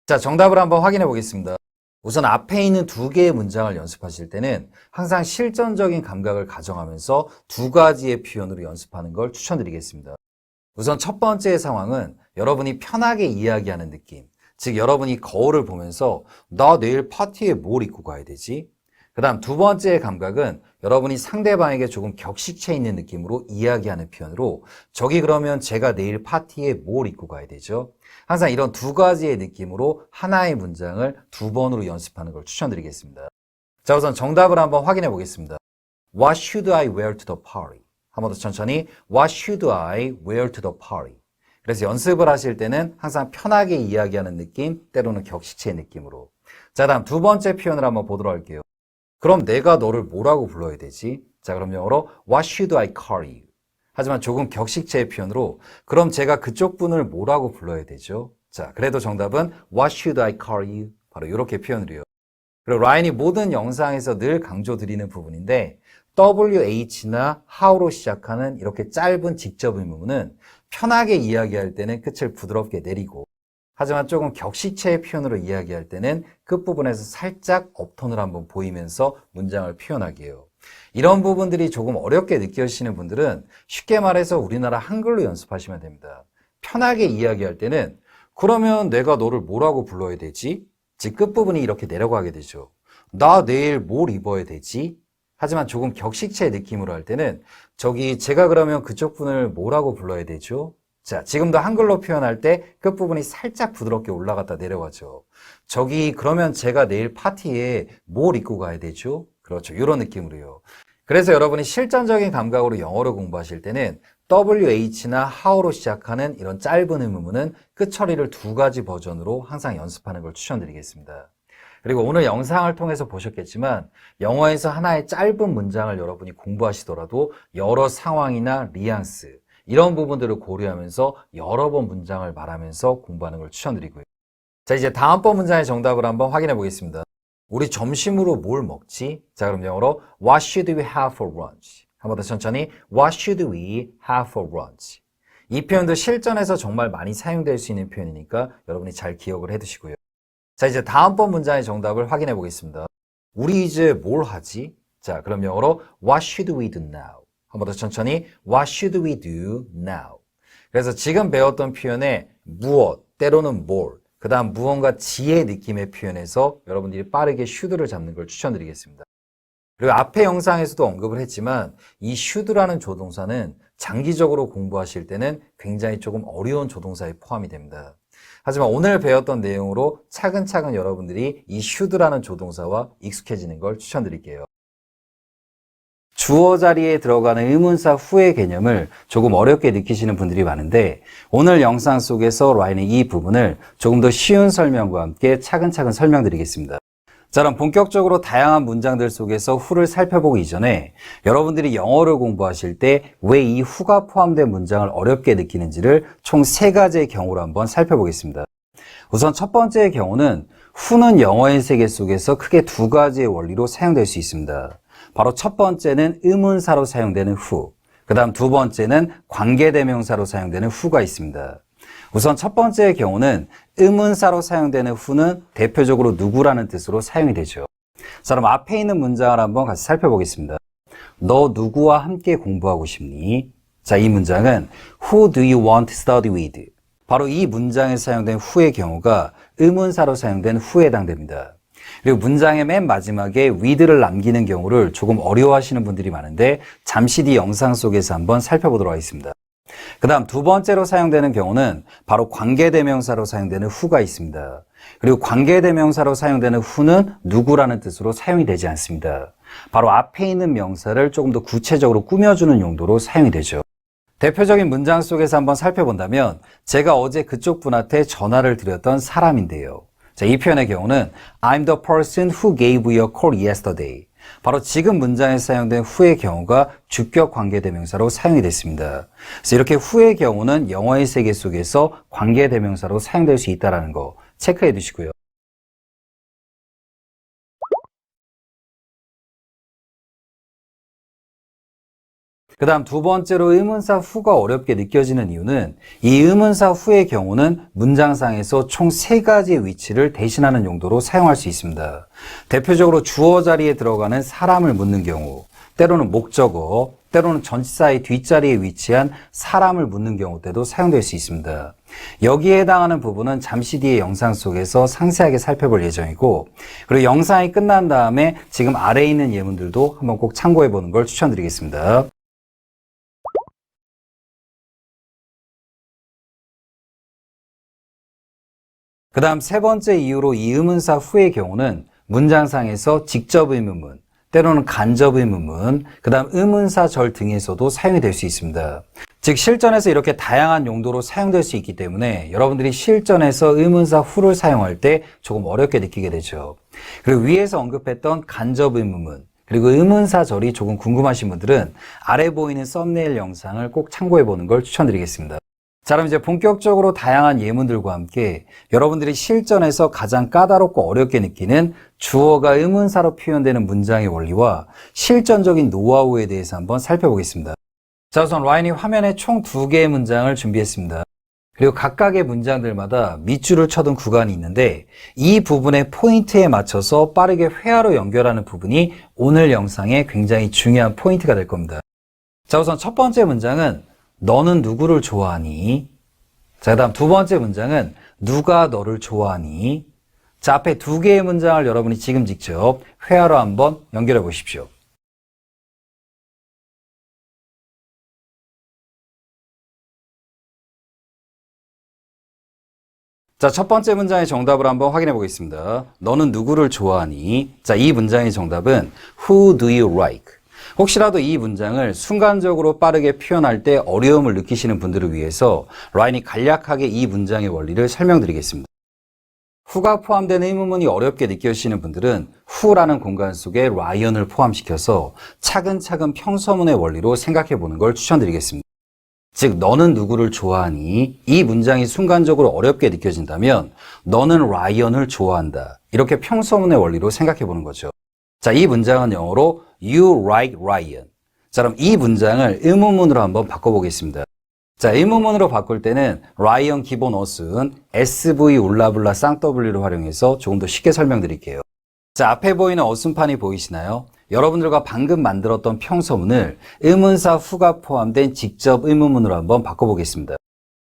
자, 정답을 한번 확인해 보겠습니다. 우선 앞에 있는 두 개의 문장을 연습하실 때는 항상 실전적인 감각을 가정하면서 두 가지의 표현으로 연습하는 걸 추천드리겠습니다. 우선 첫 번째의 상황은 여러분이 편하게 이야기하는 느낌, 즉 여러분이 거울을 보면서 나 내일 파티에 뭘 입고 가야 되지? 그 다음 두 번째의 감각은 여러분이 상대방에게 조금 격식체 있는 느낌으로 이야기하는 표현으로 저기 그러면 제가 내일 파티에 뭘 입고 가야 되죠? 항상 이런 두 가지의 느낌으로 하나의 문장을 두 번으로 연습하는 걸 추천드리겠습니다. 자, 우선 정답을 한번 확인해 보겠습니다. What should I wear to the party? 한 번 더 천천히 What should I wear to the party? 그래서 연습을 하실 때는 항상 편하게 이야기하는 느낌, 때로는 격식체의 느낌으로. 자, 다음 두 번째 표현을 한번 보도록 할게요. 그럼 내가 너를 뭐라고 불러야 되지? 자, 그럼 영어로 What should I call you? 하지만 조금 격식체의 표현으로 그럼 제가 그쪽 분을 뭐라고 불러야 되죠? 자, 그래도 정답은 What should I call you? 바로 이렇게 표현을 해요. 그리고 라인이 모든 영상에서 늘 강조드리는 부분인데 WH나 how로 시작하는 이렇게 짧은 직접 의문문은 편하게 이야기할 때는 끝을 부드럽게 내리고 하지만 조금 격식체의 표현으로 이야기할 때는 끝부분에서 살짝 업톤을 한번 보이면서 문장을 표현하게 해요. 이런 부분들이 조금 어렵게 느껴지시는 분들은 쉽게 말해서 우리나라 한글로 연습하시면 됩니다. 편하게 이야기할 때는 그러면 내가 너를 뭐라고 불러야 되지? 즉 끝부분이 이렇게 내려가게 되죠. 나 내일 뭘 입어야 되지? 하지만 조금 격식체의 느낌으로 할 때는 저기 제가 그러면 그쪽 분을 뭐라고 불러야 되죠? 자, 지금도 한글로 표현할 때 끝부분이 살짝 부드럽게 올라갔다 내려가죠. 저기 그러면 제가 내일 파티에 뭘 입고 가야 되죠? 그렇죠. 이런 느낌으로요. 그래서 여러분이 실전적인 감각으로 영어를 공부하실 때는 WH나 how로 시작하는 이런 짧은 의문문은 끝 처리를 두 가지 버전으로 항상 연습하는 걸 추천드리겠습니다. 그리고 오늘 영상을 통해서 보셨겠지만 영어에서 하나의 짧은 문장을 여러분이 공부하시더라도 여러 상황이나 뉘앙스 이런 부분들을 고려하면서 여러 번 문장을 말하면서 공부하는 걸 추천드리고요. 자, 이제 다음번 문장의 정답을 한번 확인해 보겠습니다. 우리 점심으로 뭘 먹지? 자, 그럼 영어로 What should we have for lunch? 한번 더 천천히 What should we have for lunch? 이 표현도 실전에서 정말 많이 사용될 수 있는 표현이니까 여러분이 잘 기억을 해두시고요. 자, 이제 다음번 문장의 정답을 확인해 보겠습니다. 우리 이제 뭘 하지? 자, 그럼 영어로 What should we do now? 한번 더 천천히 What should we do now? 그래서 지금 배웠던 표현에 무엇, 때로는 뭘, 그 다음 무언가 지의 느낌의 표현에서 여러분들이 빠르게 should를 잡는 걸 추천드리겠습니다. 그리고 앞의 영상에서도 언급을 했지만 이 should라는 조동사는 장기적으로 공부하실 때는 굉장히 조금 어려운 조동사에 포함이 됩니다. 하지만 오늘 배웠던 내용으로 차근차근 여러분들이 이 should라는 조동사와 익숙해지는 걸 추천드릴게요. 주어 자리에 들어가는 의문사 후의 개념을 조금 어렵게 느끼시는 분들이 많은데 오늘 영상 속에서 라인의 이 부분을 조금 더 쉬운 설명과 함께 차근차근 설명드리겠습니다. 자, 그럼 본격적으로 다양한 문장들 속에서 후를 살펴보기 이전에 여러분들이 영어를 공부하실 때 왜 이 후가 포함된 문장을 어렵게 느끼는지를 총 3가지의 경우로 한번 살펴보겠습니다. 우선 첫 번째의 경우는 후는 영어의 세계 속에서 크게 2가지의 원리로 사용될 수 있습니다. 바로 첫 번째는 의문사로 사용되는 후, 그 다음 두 번째는 관계대명사로 사용되는 후가 있습니다. 우선 첫 번째의 경우는 의문사로 사용되는 후는 대표적으로 누구라는 뜻으로 사용이 되죠. 자, 그럼 앞에 있는 문장을 한번 같이 살펴보겠습니다. 너 누구와 함께 공부하고 싶니? 자, 이 문장은 Who do you want to study with? 바로 이 문장에 사용된 who의 경우가 의문사로 사용된 who에 해당됩니다. 그리고 문장의 맨 마지막에 with를 남기는 경우를 조금 어려워하시는 분들이 많은데 잠시 뒤 영상 속에서 한번 살펴보도록 하겠습니다. 그 다음 두 번째로 사용되는 경우는 바로 관계대명사로 사용되는 who가 있습니다. 그리고 관계대명사로 사용되는 who는 누구라는 뜻으로 사용이 되지 않습니다. 바로 앞에 있는 명사를 조금 더 구체적으로 꾸며주는 용도로 사용이 되죠. 대표적인 문장 속에서 한번 살펴본다면 제가 어제 그쪽 분한테 전화를 드렸던 사람인데요. 자, 이 표현의 경우는 I'm the person who gave you a call yesterday. 바로 지금 문장에 사용된 who의 경우가 주격 관계대명사로 사용이 됐습니다. 그래서 이렇게 who의 경우는 영어의 세계 속에서 관계대명사로 사용될 수 있다는 거 체크해 두시고요. 그 다음 두 번째로 의문사 who가 어렵게 느껴지는 이유는 이 의문사 who의 경우는 문장상에서 총 3가지의 위치를 대신하는 용도로 사용할 수 있습니다. 대표적으로 주어 자리에 들어가는 사람을 묻는 경우, 때로는 목적어, 때로는 전치사의 뒷자리에 위치한 사람을 묻는 경우 때도 사용될 수 있습니다. 여기에 해당하는 부분은 잠시 뒤에 영상 속에서 상세하게 살펴볼 예정이고 그리고 영상이 끝난 다음에 지금 아래에 있는 예문들도 한번 꼭 참고해 보는 걸 추천드리겠습니다. 그 다음 세 번째 이유로 이 의문사 who의 경우는 문장상에서 직접 의문문, 때로는 간접 의문문, 그 다음 의문사 절 등에서도 사용이 될 수 있습니다. 즉 실전에서 이렇게 다양한 용도로 사용될 수 있기 때문에 여러분들이 실전에서 의문사 who를 사용할 때 조금 어렵게 느끼게 되죠. 그리고 위에서 언급했던 간접 의문문 그리고 의문사절이 조금 궁금하신 분들은 아래 보이는 썸네일 영상을 꼭 참고해 보는 걸 추천드리겠습니다. 자, 그럼 이제 본격적으로 다양한 예문들과 함께 여러분들이 실전에서 가장 까다롭고 어렵게 느끼는 주어가 의문사로 표현되는 문장의 원리와 실전적인 노하우에 대해서 한번 살펴보겠습니다. 자, 우선 라인이 화면에 총 2개의 문장을 준비했습니다. 그리고 각각의 문장들마다 밑줄을 쳐둔 구간이 있는데 이 부분의 포인트에 맞춰서 빠르게 회화로 연결하는 부분이 오늘 영상의 굉장히 중요한 포인트가 될 겁니다. 자, 우선 첫 번째 문장은 너는 누구를 좋아하니? 자, 그다음 두 번째 문장은 누가 너를 좋아하니? 자, 앞에 2개의 문장을 여러분이 지금 직접 회화로 한번 연결해 보십시오. 자, 첫 번째 문장의 정답을 한번 확인해 보겠습니다. 너는 누구를 좋아하니? 자, 이 문장의 정답은 Who do you like? 혹시라도 이 문장을 순간적으로 빠르게 표현할 때 어려움을 느끼시는 분들을 위해서 라인이 간략하게 이 문장의 원리를 설명드리겠습니다. who가 포함된 의문문이 어렵게 느껴지시는 분들은 who라는 공간 속에 라이언을 포함시켜서 차근차근 평서문의 원리로 생각해 보는 걸 추천드리겠습니다. 즉 너는 누구를 좋아하니? 이 문장이 순간적으로 어렵게 느껴진다면 너는 라이언을 좋아한다. 이렇게 평서문의 원리로 생각해 보는 거죠. 자, 이 문장은 영어로 You like Ryan. 자, 그럼 이 문장을 의문문으로 한번 바꿔보겠습니다. 자, 의문문으로 바꿀 때는 라이언 기본 어순 SV 울라블라 쌍W를 활용해서 조금 더 쉽게 설명드릴게요. 자, 앞에 보이는 어순판이 보이시나요? 여러분들과 방금 만들었던 평서문을 의문사 who가 포함된 직접 의문문으로 한번 바꿔보겠습니다.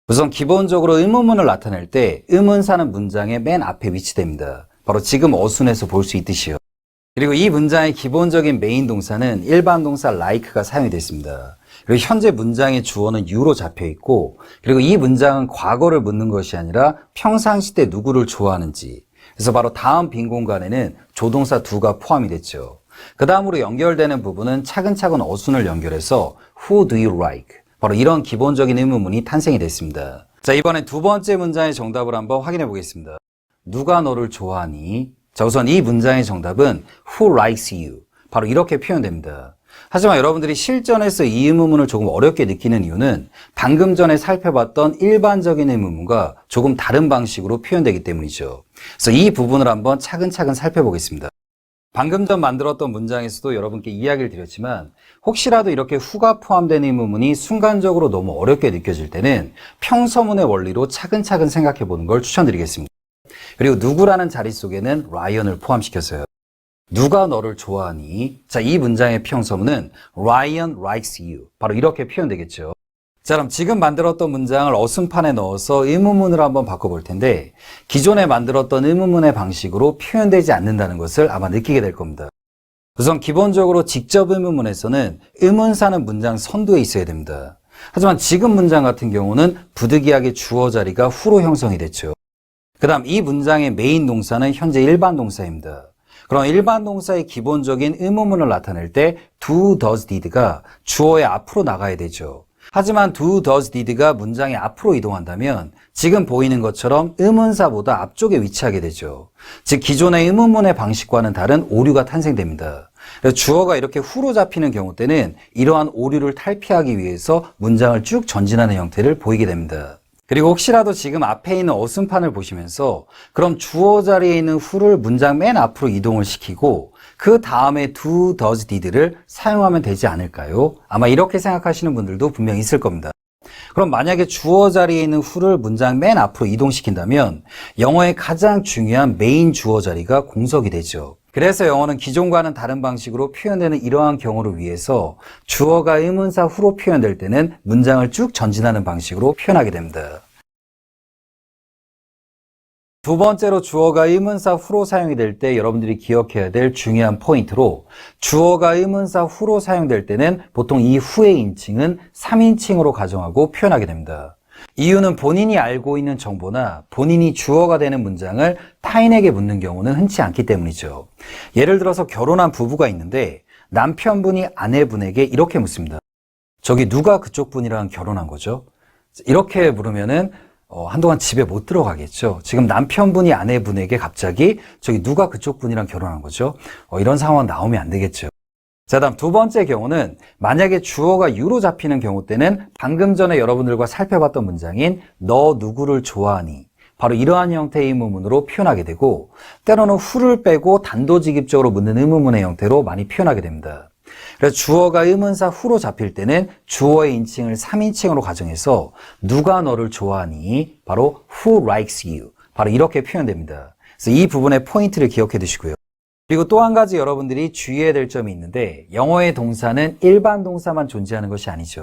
우선 기본적으로 의문문을 나타낼 때 의문사는 문장의 맨 앞에 위치됩니다. 바로 지금 어순에서 볼 수 있듯이요. 그리고 이 문장의 기본적인 메인 동사는 일반 동사 like가 사용이 됐습니다. 그리고 현재 문장의 주어는 you로 잡혀 있고, 그리고 이 문장은 과거를 묻는 것이 아니라 평상시 때 누구를 좋아하는지. 그래서 바로 다음 빈 공간에는 조동사 do가 포함이 됐죠. 그 다음으로 연결되는 부분은 차근차근 어순을 연결해서 Who do you like? 바로 이런 기본적인 의문문이 탄생이 됐습니다. 자, 이번엔 두 번째 문장의 정답을 한번 확인해 보겠습니다. 누가 너를 좋아하니? 자, 우선 이 문장의 정답은 Who likes you? 바로 이렇게 표현됩니다. 하지만 여러분들이 실전에서 이 의문문을 조금 어렵게 느끼는 이유는 방금 전에 살펴봤던 일반적인 의문문과 조금 다른 방식으로 표현되기 때문이죠. 그래서 이 부분을 한번 차근차근 살펴보겠습니다. 방금 전 만들었던 문장에서도 여러분께 이야기를 드렸지만 혹시라도 이렇게 who가 포함된 의문문이 순간적으로 너무 어렵게 느껴질 때는 평서문의 원리로 차근차근 생각해 보는 걸 추천드리겠습니다. 그리고 누구라는 자리 속에는 라이언을 포함시켰어요. 누가 너를 좋아하니? 자, 이 문장의 평서문은 Ryan likes you. 바로 이렇게 표현되겠죠. 자, 그럼 지금 만들었던 문장을 어순판에 넣어서 의문문으로 한번 바꿔볼 텐데 기존에 만들었던 의문문의 방식으로 표현되지 않는다는 것을 아마 느끼게 될 겁니다. 우선 기본적으로 직접 의문문에서는 의문사는 문장 선두에 있어야 됩니다. 하지만 지금 문장 같은 경우는 부득이하게 주어 자리가 who로 형성이 됐죠. 그 다음 이 문장의 메인 동사는 현재 일반 동사입니다. 그럼 일반 동사의 기본적인 의문문을 나타낼 때 do, does, did가 주어의 앞으로 나가야 되죠. 하지만 do, does, did가 문장의 앞으로 이동한다면 지금 보이는 것처럼 의문사보다 앞쪽에 위치하게 되죠. 즉 기존의 의문문의 방식과는 다른 오류가 탄생됩니다. 그래서 주어가 이렇게 who로 잡히는 경우 때는 이러한 오류를 탈피하기 위해서 문장을 쭉 전진하는 형태를 보이게 됩니다. 그리고 혹시라도 지금 앞에 있는 어순판을 보시면서 그럼 주어 자리에 있는 who를 문장 맨 앞으로 이동을 시키고 그 다음에 do, does, did를 사용하면 되지 않을까요? 아마 이렇게 생각하시는 분들도 분명히 있을 겁니다. 그럼 만약에 주어 자리에 있는 who를 문장 맨 앞으로 이동시킨다면 영어의 가장 중요한 메인 주어 자리가 공석이 되죠. 그래서 영어는 기존과는 다른 방식으로 표현되는 이러한 경우를 위해서 주어가 의문사 who로 표현될 때는 문장을 쭉 전진하는 방식으로 표현하게 됩니다. 두 번째로 주어가 의문사 who로 사용이 될 때 여러분들이 기억해야 될 중요한 포인트로 주어가 의문사 who로 사용될 때는 보통 이 who의 인칭은 3인칭으로 가정하고 표현하게 됩니다. 이유는 본인이 알고 있는 정보나 본인이 주어가 되는 문장을 타인에게 묻는 경우는 흔치 않기 때문이죠. 예를 들어서 결혼한 부부가 있는데 남편분이 아내분에게 이렇게 묻습니다. 저기 누가 그쪽 분이랑 결혼한 거죠? 이렇게 물으면은 한동안 집에 못 들어가겠죠. 지금 남편분이 아내분에게 갑자기 저기 누가 그쪽 분이랑 결혼한 거죠? 이런 상황 나오면 안 되겠죠. 자, 다음 두 번째 경우는 만약에 주어가 you로 잡히는 경우 때는 방금 전에 여러분들과 살펴봤던 문장인 너 누구를 좋아하니? 바로 이러한 형태의 의문문으로 표현하게 되고 때로는 who를 빼고 단도직입적으로 묻는 의문문의 형태로 많이 표현하게 됩니다. 그래서 주어가 의문사 who로 잡힐 때는 주어의 인칭을 3인칭으로 가정해서 누가 너를 좋아하니? 바로 who likes you. 바로 이렇게 표현됩니다. 그래서 이 부분의 포인트를 기억해 두시고요. 그리고 또 한 가지 여러분들이 주의해야 될 점이 있는데 영어의 동사는 일반 동사만 존재하는 것이 아니죠.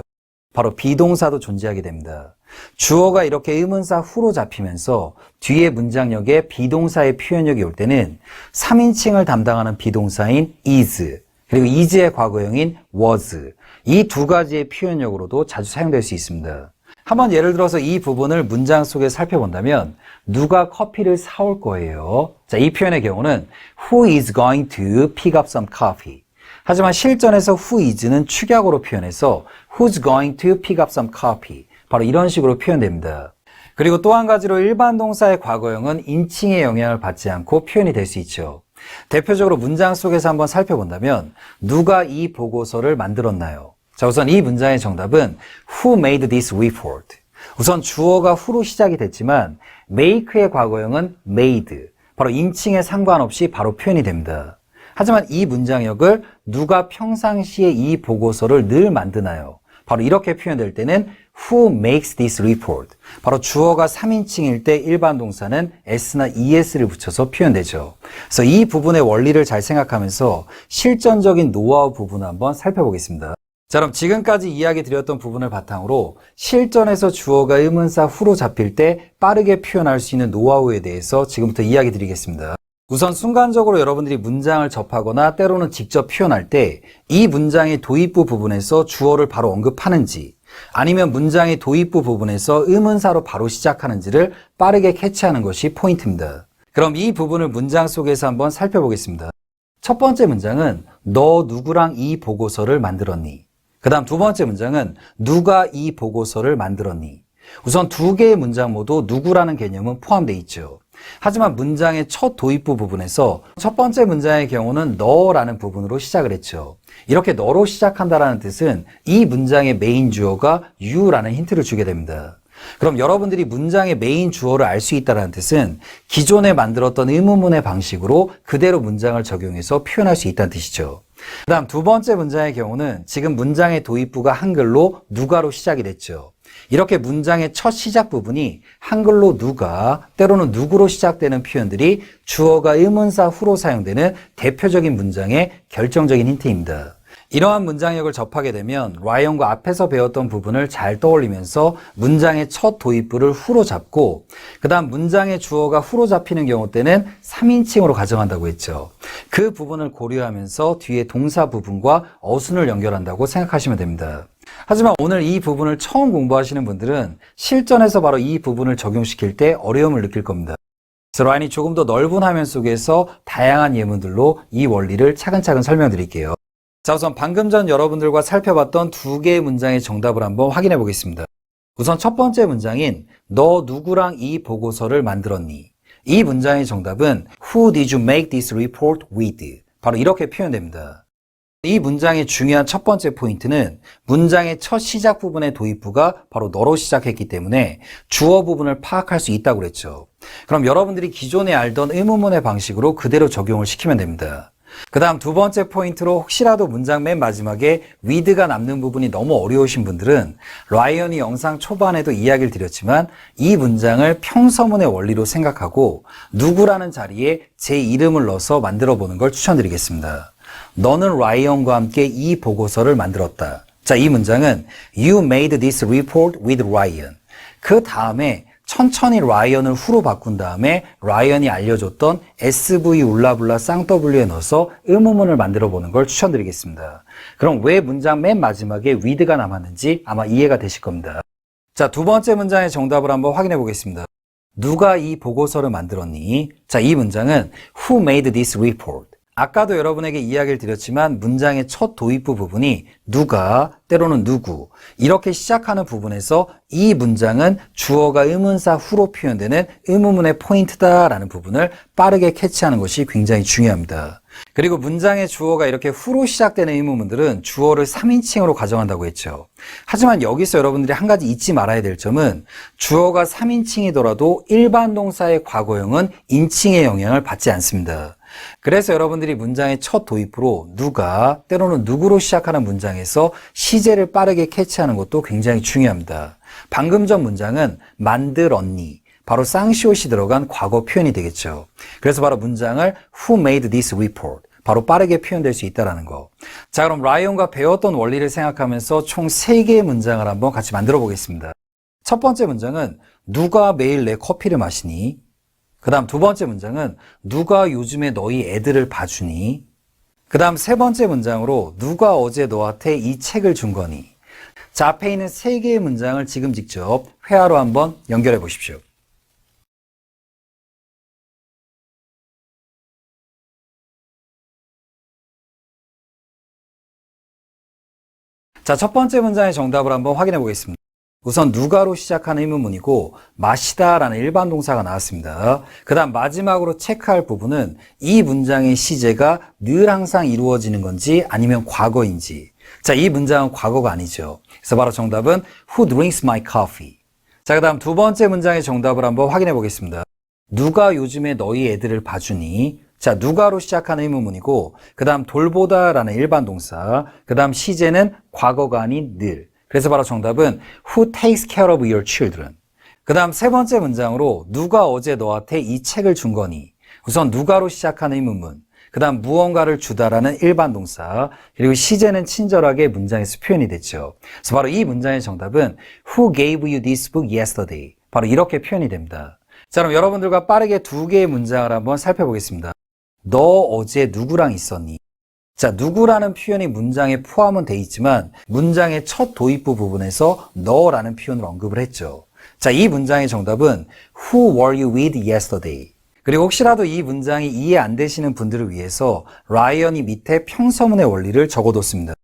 바로 비동사도 존재하게 됩니다. 주어가 이렇게 의문사 who로 잡히면서 뒤에 문장력에 비동사의 표현력이 올 때는 3인칭을 담당하는 비동사인 is 그리고 is의 과거형인 was 이 두 가지의 표현력으로도 자주 사용될 수 있습니다. 한번 예를 들어서 이 부분을 문장 속에 살펴본다면 누가 커피를 사올 거예요? 자, 이 표현의 경우는 who is going to pick up some coffee? 하지만 실전에서 who is는 축약으로 표현해서 who's going to pick up some coffee? 바로 이런 식으로 표현됩니다. 그리고 또 한 가지로 일반 동사의 과거형은 인칭의 영향을 받지 않고 표현이 될 수 있죠. 대표적으로 문장 속에서 한번 살펴본다면 누가 이 보고서를 만들었나요? 자, 우선 이 문장의 정답은 Who made this report? 우선 주어가 who로 시작이 됐지만 make의 과거형은 made, 바로 인칭에 상관없이 바로 표현이 됩니다. 하지만 이 문장역을 누가 평상시에 이 보고서를 늘 만드나요? 바로 이렇게 표현될 때는 Who makes this report? 바로 주어가 3인칭일 때 일반 동사는 s나 es를 붙여서 표현되죠. 그래서 이 부분의 원리를 잘 생각하면서 실전적인 노하우 부분을 한번 살펴보겠습니다. 자, 그럼 지금까지 이야기 드렸던 부분을 바탕으로 실전에서 주어가 의문사 who로 잡힐 때 빠르게 표현할 수 있는 노하우에 대해서 지금부터 이야기 드리겠습니다. 우선 순간적으로 여러분들이 문장을 접하거나 때로는 직접 표현할 때 이 문장의 도입부 부분에서 주어를 바로 언급하는지 아니면 문장의 도입부 부분에서 의문사로 바로 시작하는지를 빠르게 캐치하는 것이 포인트입니다. 그럼 이 부분을 문장 속에서 한번 살펴보겠습니다. 첫 번째 문장은 너 누구랑 이 보고서를 만들었니? 그 다음 두 번째 문장은 누가 이 보고서를 만들었니? 우선 두 개의 문장 모두 누구라는 개념은 포함되어 있죠. 하지만 문장의 첫 도입부 부분에서 첫 번째 문장의 경우는 너라는 부분으로 시작을 했죠. 이렇게 너로 시작한다라는 뜻은 이 문장의 메인 주어가 you라는 힌트를 주게 됩니다. 그럼 여러분들이 문장의 메인 주어를 알 수 있다는 뜻은 기존에 만들었던 의문문의 방식으로 그대로 문장을 적용해서 표현할 수 있다는 뜻이죠. 그 다음 두 번째 문장의 경우는 지금 문장의 도입부가 한글로 누가로 시작이 됐죠. 이렇게 문장의 첫 시작 부분이 한글로 누가, 때로는 누구로 시작되는 표현들이 주어가 의문사 who로 사용되는 대표적인 문장의 결정적인 힌트입니다. 이러한 문장력을 접하게 되면 라이언과 앞에서 배웠던 부분을 잘 떠올리면서 문장의 첫 도입부를 who로 잡고 그 다음 문장의 주어가 who로 잡히는 경우 때는 3인칭으로 가정한다고 했죠. 그 부분을 고려하면서 뒤에 동사 부분과 어순을 연결한다고 생각하시면 됩니다. 하지만 오늘 이 부분을 처음 공부하시는 분들은 실전에서 바로 이 부분을 적용시킬 때 어려움을 느낄 겁니다. 그래서 라이언이 조금 더 넓은 화면 속에서 다양한 예문들로 이 원리를 차근차근 설명드릴게요. 자, 우선 방금 전 여러분들과 살펴봤던 두 개의 문장의 정답을 한번 확인해 보겠습니다. 우선 첫 번째 문장인 너 누구랑 이 보고서를 만들었니? 이 문장의 정답은 Who did you make this report with? 바로 이렇게 표현됩니다. 이 문장의 중요한 첫 번째 포인트는 문장의 첫 시작 부분의 도입부가 바로 너로 시작했기 때문에 주어 부분을 파악할 수 있다고 그랬죠. 그럼 여러분들이 기존에 알던 의문문의 방식으로 그대로 적용을 시키면 됩니다. 그 다음 두 번째 포인트로 혹시라도 문장 맨 마지막에 with가 남는 부분이 너무 어려우신 분들은 라이언이 영상 초반에도 이야기를 드렸지만 이 문장을 평서문의 원리로 생각하고 누구라는 자리에 제 이름을 넣어서 만들어 보는 걸 추천드리겠습니다. 너는 라이언과 함께 이 보고서를 만들었다. 자, 이 문장은 You made this report with Ryan. 그 다음에 천천히 라이언을 who로 바꾼 다음에 라이언이 알려줬던 SV 울라블라 쌍W에 넣어서 의문문을 만들어 보는 걸 추천드리겠습니다. 그럼 왜 문장 맨 마지막에 with가 남았는지 아마 이해가 되실 겁니다. 자, 두 번째 문장의 정답을 한번 확인해 보겠습니다. 누가 이 보고서를 만들었니? 자, 이 문장은 Who made this report? 아까도 여러분에게 이야기를 드렸지만 문장의 첫 도입부 부분이 누가 때로는 누구 이렇게 시작하는 부분에서 이 문장은 주어가 의문사 후로 표현되는 의문문의 포인트다라는 부분을 빠르게 캐치하는 것이 굉장히 중요합니다. 그리고 문장의 주어가 이렇게 후로 시작되는 의문문들은 주어를 3인칭으로 가정한다고 했죠. 하지만 여기서 여러분들이 한 가지 잊지 말아야 될 점은 주어가 3인칭이더라도 일반 동사의 과거형은 인칭의 영향을 받지 않습니다. 그래서 여러분들이 문장의 첫 도입부로 누가 때로는 누구로 시작하는 문장에서 시제를 빠르게 캐치하는 것도 굉장히 중요합니다. 방금 전 문장은 만들었니 바로 쌍시옷이 들어간 과거 표현이 되겠죠. 그래서 바로 문장을 Who made this report? 바로 빠르게 표현될 수 있다는 거. 자, 그럼 라이언과 배웠던 원리를 생각하면서 총 3개의 문장을 한번 같이 만들어 보겠습니다. 첫 번째 문장은 누가 매일 내 커피를 마시니? 그 다음 두 번째 문장은 누가 요즘에 너희 애들을 봐주니? 그 다음 세 번째 문장으로 누가 어제 너한테 이 책을 준 거니? 자, 앞에 있는 3개의 문장을 지금 직접 회화로 한번 연결해 보십시오. 자, 첫 번째 문장의 정답을 한번 확인해 보겠습니다. 우선 누가로 시작하는 의문문이고 마시다라는 일반 동사가 나왔습니다. 그 다음 마지막으로 체크할 부분은 이 문장의 시제가 늘 항상 이루어지는 건지 아니면 과거인지. 자, 이 문장은 과거가 아니죠. 그래서 바로 정답은 Who drinks my coffee? 자, 그 다음 두 번째 문장의 정답을 한번 확인해 보겠습니다. 누가 요즘에 너희 애들을 봐주니? 자, 누가로 시작하는 의문문이고 그 다음 돌보다라는 일반 동사, 그 다음 시제는 과거가 아닌 늘. 그래서 바로 정답은 Who takes care of your children? 그 다음 세 번째 문장으로 누가 어제 너한테 이 책을 준 거니? 우선 누가로 시작하는 의문문, 그 다음 무언가를 주다라는 일반 동사, 그리고 시제는 친절하게 문장에서 표현이 됐죠. 그래서 바로 이 문장의 정답은 Who gave you this book yesterday? 바로 이렇게 표현이 됩니다. 자, 그럼 여러분들과 빠르게 2개의 문장을 한번 살펴보겠습니다. 너 어제 누구랑 있었니? 자, 누구라는 표현이 문장에 포함은 돼 있지만 문장의 첫 도입부 부분에서 너라는 표현을 언급을 했죠. 자, 이 문장의 정답은 Who were you with yesterday? 그리고 혹시라도 이 문장이 이해 안 되시는 분들을 위해서 라이언이 밑에 평서문의 원리를 적어뒀습니다.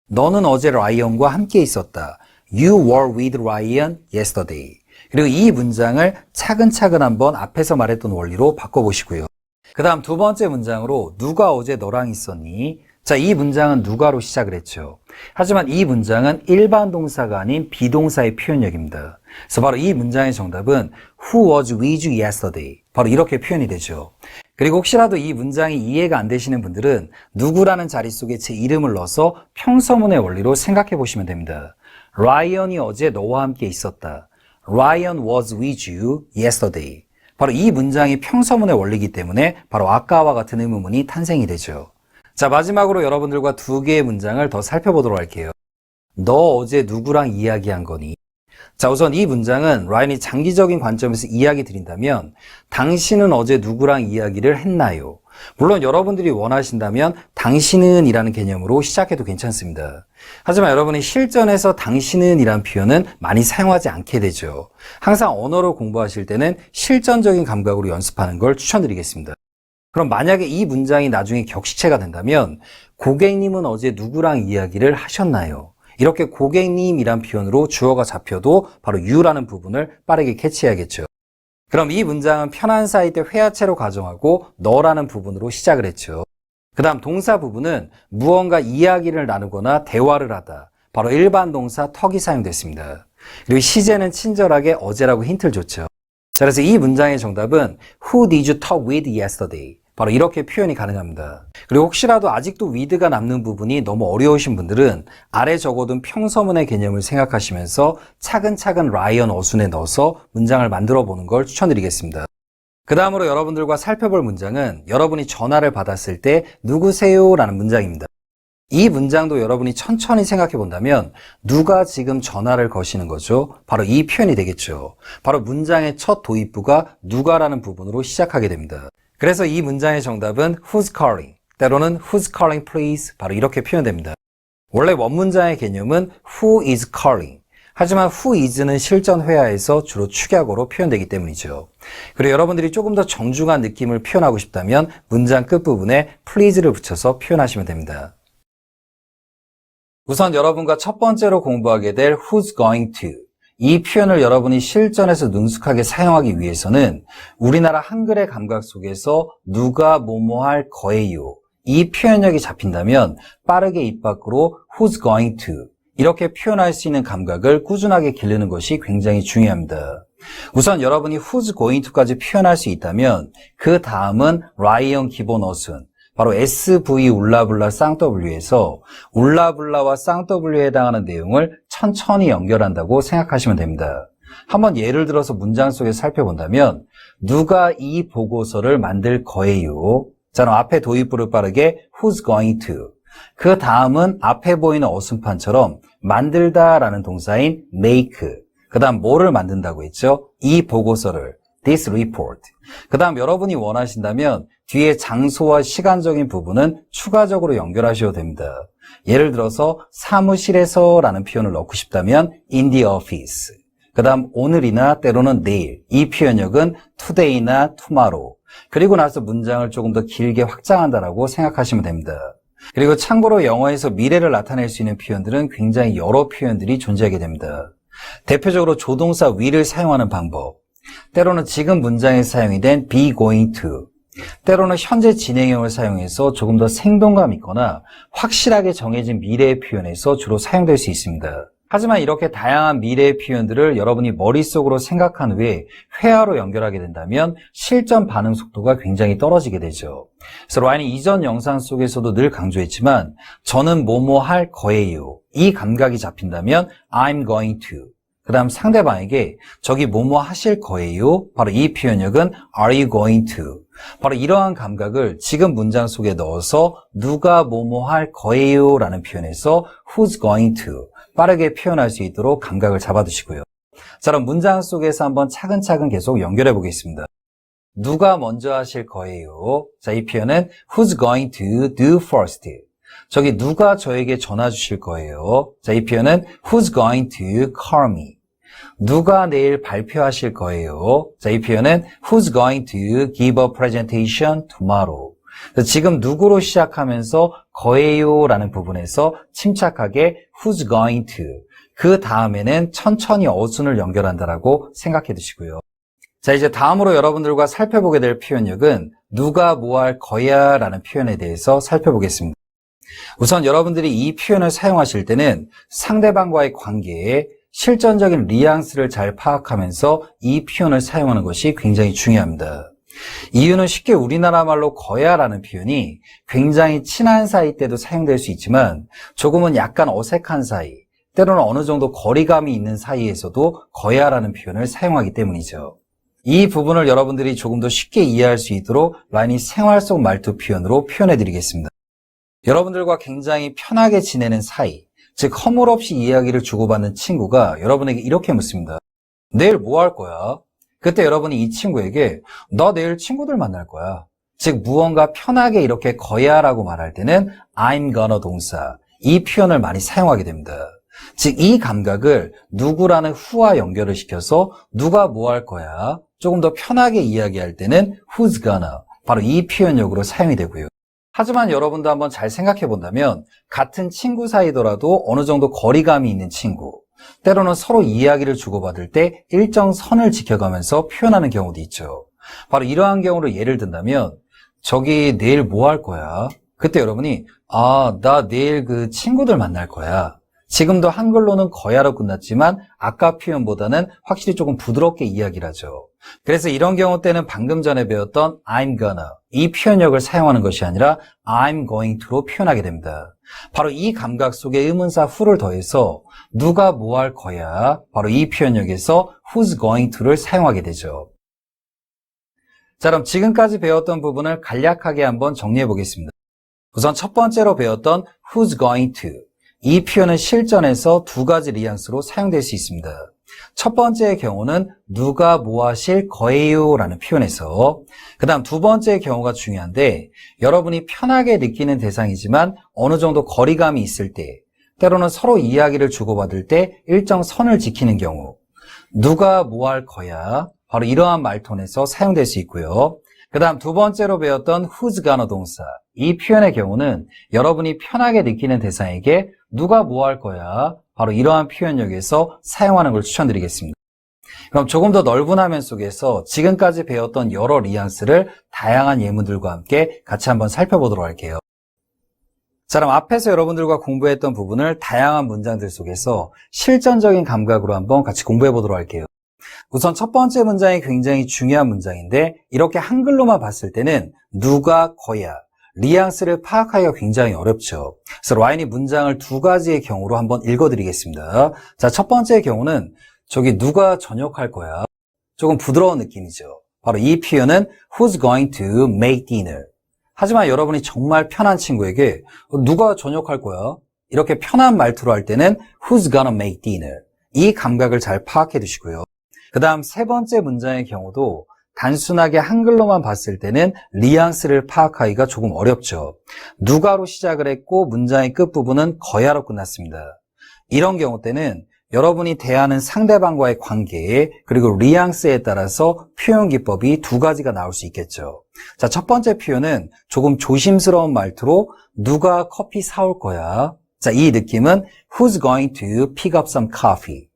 너는 어제 라이언과 함께 있었다. You were with Ryan yesterday. 그리고 이 문장을 차근차근 한번 앞에서 말했던 원리로 바꿔보시고요. 그 다음 두 번째 문장으로 누가 어제 너랑 있었니? 자, 이 문장은 누가로 시작을 했죠. 하지만 이 문장은 일반 동사가 아닌 비동사의 표현력입니다. 그래서 바로 이 문장의 정답은 Who was with you yesterday? 바로 이렇게 표현이 되죠. 그리고 혹시라도 이 문장이 이해가 안 되시는 분들은 누구라는 자리 속에 제 이름을 넣어서 평서문의 원리로 생각해 보시면 됩니다. 라이언이 어제 너와 함께 있었다. Ryan was with you yesterday. 바로 이 문장이 평서문의 원리이기 때문에 바로 아까와 같은 의문문이 탄생이 되죠. 자, 마지막으로 여러분들과 2개의 문장을 더 살펴보도록 할게요. 너 어제 누구랑 이야기한 거니? 자, 우선 이 문장은 라이언이 장기적인 관점에서 이야기 드린다면 당신은 어제 누구랑 이야기를 했나요? 물론 여러분들이 원하신다면 당신은 이라는 개념으로 시작해도 괜찮습니다. 하지만 여러분이 실전에서 당신은 이라는 표현은 많이 사용하지 않게 되죠. 항상 언어를 공부하실 때는 실전적인 감각으로 연습하는 걸 추천드리겠습니다. 그럼 만약에 이 문장이 나중에 격식체가 된다면 고객님은 어제 누구랑 이야기를 하셨나요? 이렇게 고객님이란 표현으로 주어가 잡혀도 바로 you라는 부분을 빠르게 캐치해야겠죠. 그럼 이 문장은 편한 사이 때 회화체로 가정하고 너라는 부분으로 시작을 했죠. 그 다음 동사 부분은 무언가 이야기를 나누거나 대화를 하다. 바로 일반 동사 턱이 사용됐습니다. 그리고 시제는 친절하게 어제라고 힌트를 줬죠. 자, 그래서 이 문장의 정답은 Who did you talk with yesterday? 바로 이렇게 표현이 가능합니다. 그리고 혹시라도 아직도 with가 남는 부분이 너무 어려우신 분들은 아래 적어둔 평서문의 개념을 생각하시면서 차근차근 라이언 어순에 넣어서 문장을 만들어 보는 걸 추천드리겠습니다. 그 다음으로 여러분들과 살펴볼 문장은 여러분이 전화를 받았을 때 누구세요? 라는 문장입니다. 이 문장도 여러분이 천천히 생각해 본다면 누가 지금 전화를 거시는 거죠? 바로 이 표현이 되겠죠. 바로 문장의 첫 도입부가 누가라는 부분으로 시작하게 됩니다. 그래서 이 문장의 정답은 who's calling, 때로는 who's calling please, 바로 이렇게 표현됩니다. 원래 원문장의 개념은 who is calling, 하지만 who is는 실전 회화에서 주로 축약어로 표현되기 때문이죠. 그리고 여러분들이 조금 더 정중한 느낌을 표현하고 싶다면 문장 끝부분에 please를 붙여서 표현하시면 됩니다. 우선 여러분과 첫 번째로 공부하게 될 who's going to, 이 표현을 여러분이 실전에서 능숙하게 사용하기 위해서는 우리나라 한글의 감각 속에서 누가 뭐뭐 할 거예요, 이 표현력이 잡힌다면 빠르게 입 밖으로 who's going to 이렇게 표현할 수 있는 감각을 꾸준하게 기르는 것이 굉장히 중요합니다. 우선 여러분이 who's going to까지 표현할 수 있다면 그 다음은 라이언 기본 어순, 바로 SV 울라블라 쌍W에서 울라블라와 쌍W에 해당하는 내용을 천천히 연결한다고 생각하시면 됩니다. 한번 예를 들어서 문장 속에 살펴본다면 누가 이 보고서를 만들 거예요. 자, 그럼 앞에 도입부를 빠르게 who's going to, 그 다음은 앞에 보이는 어순판처럼 만들다라는 동사인 make, 그 다음 뭐를 만든다고 했죠? 이 보고서를, this report. 그 다음 여러분이 원하신다면 뒤에 장소와 시간적인 부분은 추가적으로 연결하셔도 됩니다. 예를 들어서 사무실에서 라는 표현을 넣고 싶다면 in the office, 그 다음 오늘이나 때로는 내일, 이 표현력은 today나 tomorrow. 그리고 나서 문장을 조금 더 길게 확장한다라고 생각하시면 됩니다. 그리고 참고로 영어에서 미래를 나타낼 수 있는 표현들은 굉장히 여러 표현들이 존재하게 됩니다. 대표적으로 조동사 will을 사용하는 방법, 때로는 지금 문장에 사용이 된 be going to, 때로는 현재 진행형을 사용해서 조금 더 생동감 있거나 확실하게 정해진 미래의 표현에서 주로 사용될 수 있습니다. 하지만 이렇게 다양한 미래의 표현들을 여러분이 머릿속으로 생각한 후에 회화로 연결하게 된다면 실전 반응 속도가 굉장히 떨어지게 되죠. 그래서 라인이 이전 영상 속에서도 늘 강조했지만 저는 뭐뭐 할 거예요, 이 감각이 잡힌다면 I'm going to, 그 다음 상대방에게 저기 뭐뭐 하실 거예요, 바로 이 표현력은 Are you going to, 바로 이러한 감각을 지금 문장 속에 넣어서 누가 뭐뭐 할 거예요 라는 표현에서 who's going to 빠르게 표현할 수 있도록 감각을 잡아두시고요. 자, 그럼 문장 속에서 한번 차근차근 계속 연결해 보겠습니다. 누가 먼저 하실 거예요? 자, 이 표현은 who's going to do first. 저기 누가 저에게 전화 주실 거예요? 자, 이 표현은 who's going to call me. 누가 내일 발표하실 거예요? 자, 이 표현은 who's going to give a presentation tomorrow. 지금 누구로 시작하면서 거예요 라는 부분에서 침착하게 who's going to, 그 다음에는 천천히 어순을 연결한다라고 생각해 두시고요. 자, 이제 다음으로 여러분들과 살펴보게 될 표현력은 누가 뭐 할 거야 라는 표현에 대해서 살펴보겠습니다. 우선 여러분들이 이 표현을 사용하실 때는 상대방과의 관계에 실전적인 뉘앙스를 잘 파악하면서 이 표현을 사용하는 것이 굉장히 중요합니다. 이유는 쉽게 우리나라 말로 거야라는 표현이 굉장히 친한 사이 때도 사용될 수 있지만 조금은 약간 어색한 사이, 때로는 어느 정도 거리감이 있는 사이에서도 거야라는 표현을 사용하기 때문이죠. 이 부분을 여러분들이 조금 더 쉽게 이해할 수 있도록 라인이 생활 속 말투 표현으로 표현해 드리겠습니다. 여러분들과 굉장히 편하게 지내는 사이, 즉 허물없이 이야기를 주고받는 친구가 여러분에게 이렇게 묻습니다. 내일 뭐 할 거야? 그때 여러분이 이 친구에게 나 내일 친구들 만날 거야, 즉 무언가 편하게 이렇게 거야라고 말할 때는 I'm gonna 동사, 이 표현을 많이 사용하게 됩니다. 즉 이 감각을 누구라는 who와 연결을 시켜서 누가 뭐 할 거야, 조금 더 편하게 이야기할 때는 who's gonna, 바로 이 표현력으로 사용이 되고요. 하지만 여러분도 한번 잘 생각해 본다면 같은 친구 사이더라도 어느 정도 거리감이 있는 친구, 때로는 서로 이야기를 주고받을 때 일정 선을 지켜가면서 표현하는 경우도 있죠. 바로 이러한 경우를 예를 든다면 저기 내일 뭐 할 거야? 그때 여러분이 나 내일 그 친구들 만날 거야. 지금도 한글로는 거야로 끝났지만 아까 표현보다는 확실히 조금 부드럽게 이야기를 하죠. 그래서 이런 경우 때는 방금 전에 배웠던 I'm gonna, 이 표현력을 사용하는 것이 아니라 I'm going to로 표현하게 됩니다. 바로 이 감각 속에 의문사 who를 더해서 누가 뭐 할 거야, 바로 이 표현력에서 who's going to를 사용하게 되죠. 자, 그럼 지금까지 배웠던 부분을 간략하게 한번 정리해 보겠습니다. 우선 첫 번째로 배웠던 who's going to, 이 표현은 실전에서 두 가지 뉘앙스로 사용될 수 있습니다. 첫 번째의 경우는 누가 뭐 하실 거예요 라는 표현에서, 그 다음 두 번째의 경우가 중요한데 여러분이 편하게 느끼는 대상이지만 어느 정도 거리감이 있을 때, 때로는 서로 이야기를 주고받을 때 일정 선을 지키는 경우, 누가 뭐 할 거야? 바로 이러한 말톤에서 사용될 수 있고요. 그 다음 두 번째로 배웠던 who's gonna 동사. 이 표현의 경우는 여러분이 편하게 느끼는 대상에게 누가 뭐 할 거야? 바로 이러한 표현력에서 사용하는 걸 추천드리겠습니다. 그럼 조금 더 넓은 화면 속에서 지금까지 배웠던 여러 뉘앙스를 다양한 예문들과 함께 같이 한번 살펴보도록 할게요. 자, 그럼 앞에서 여러분들과 공부했던 부분을 다양한 문장들 속에서 실전적인 감각으로 한번 같이 공부해 보도록 할게요. 우선 첫 번째 문장이 굉장히 중요한 문장인데 이렇게 한글로만 봤을 때는 누가 거야 뉘앙스를 파악하기가 굉장히 어렵죠. 그래서 라인이 문장을 두 가지의 경우로 한번 읽어드리겠습니다. 자, 첫 번째의 경우는 저기 누가 저녁할 거야 조금 부드러운 느낌이죠. 바로 이 표현은 who's going to make dinner. 하지만 여러분이 정말 편한 친구에게 누가 저녁할 거야 이렇게 편한 말투로 할 때는 who's gonna make dinner. 이 감각을 잘 파악해 두시고요. 그 다음 세 번째 문장의 경우도 단순하게 한글로만 봤을 때는 뉘앙스를 파악하기가 조금 어렵죠. 누가로 시작을 했고 문장의 끝부분은 거야로 끝났습니다. 이런 경우 때는 여러분이 대하는 상대방과의 관계 그리고 뉘앙스에 따라서 표현 기법이 두 가지가 나올 수 있겠죠. 자, 첫 번째 표현은 조금 조심스러운 말투로 누가 커피 사올 거야. 자, 이 느낌은 who's going to pick up some coffee.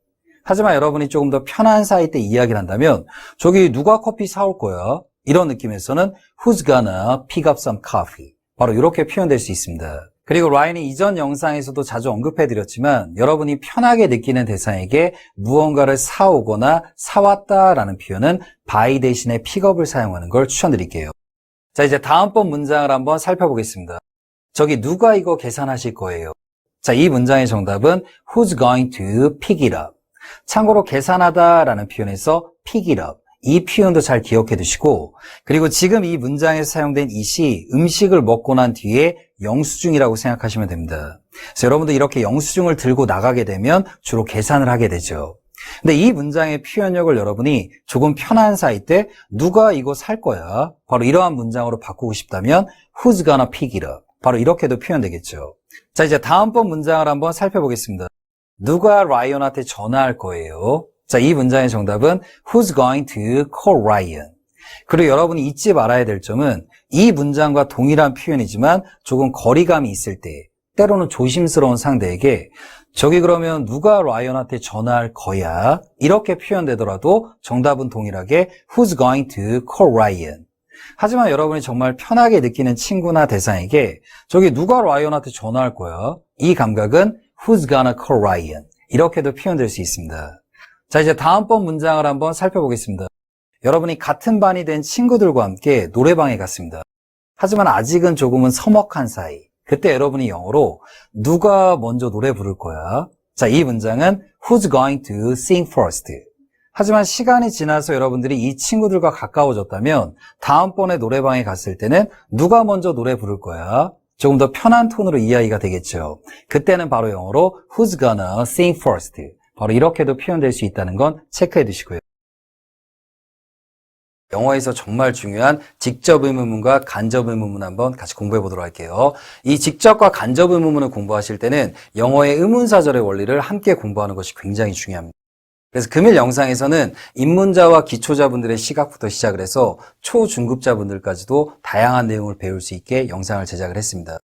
하지만 여러분이 조금 더 편한 사이 때 이야기를 한다면 저기 누가 커피 사올 거야? 이런 느낌에서는 who's gonna pick up some coffee. 바로 이렇게 표현될 수 있습니다. 그리고 라인이 이전 영상에서도 자주 언급해드렸지만 여러분이 편하게 느끼는 대상에게 무언가를 사오거나 사왔다라는 표현은 buy 대신에 pickup을 사용하는 걸 추천드릴게요. 자, 이제 다음번 문장을 한번 살펴보겠습니다. 저기 누가 이거 계산하실 거예요? 자, 이 문장의 정답은 who's going to pick it up. 참고로 계산하다라는 표현에서 pick it up. 이 표현도 잘 기억해 두시고 그리고 지금 이 문장에서 사용된 it이 음식을 먹고 난 뒤에 영수증이라고 생각하시면 됩니다. 그래서 여러분도 이렇게 영수증을 들고 나가게 되면 주로 계산을 하게 되죠. 근데 이 문장의 표현력을 여러분이 조금 편한 사이 때 누가 이거 살 거야? 바로 이러한 문장으로 바꾸고 싶다면 who's gonna pick it up? 바로 이렇게도 표현되겠죠. 자, 이제 다음번 문장을 한번 살펴보겠습니다. 누가 라이언한테 전화할 거예요? 자, 이 문장의 정답은 who's going to call Ryan. 그리고 여러분이 잊지 말아야 될 점은 이 문장과 동일한 표현이지만 조금 거리감이 있을 때 때로는 조심스러운 상대에게 저기 그러면 누가 라이언한테 전화할 거야? 이렇게 표현되더라도 정답은 동일하게 who's going to call Ryan. 하지만 여러분이 정말 편하게 느끼는 친구나 대상에게 저기 누가 라이언한테 전화할 거야? 이 감각은 who's gonna call Ryan. 이렇게도 표현될 수 있습니다. 자, 이제 다음번 문장을 한번 살펴보겠습니다. 여러분이 같은 반이 된 친구들과 함께 노래방에 갔습니다. 하지만 아직은 조금은 서먹한 사이. 그때 여러분이 영어로 누가 먼저 노래 부를 거야? 자, 이 문장은 who's going to sing first. 하지만 시간이 지나서 여러분들이 이 친구들과 가까워졌다면 다음번에 노래방에 갔을 때는 누가 먼저 노래 부를 거야? 조금 더 편한 톤으로 이야기가 되겠죠. 그때는 바로 영어로 who's gonna sing first. 바로 이렇게도 표현될 수 있다는 건 체크해 두시고요. 영어에서 정말 중요한 직접 의문문과 간접 의문문 한번 같이 공부해 보도록 할게요. 이 직접과 간접 의문문을 공부하실 때는 영어의 의문사절의 원리를 함께 공부하는 것이 굉장히 중요합니다. 그래서 금일 영상에서는 입문자와 기초자분들의 시각부터 시작을 해서 초중급자분들까지도 다양한 내용을 배울 수 있게 영상을 제작을 했습니다.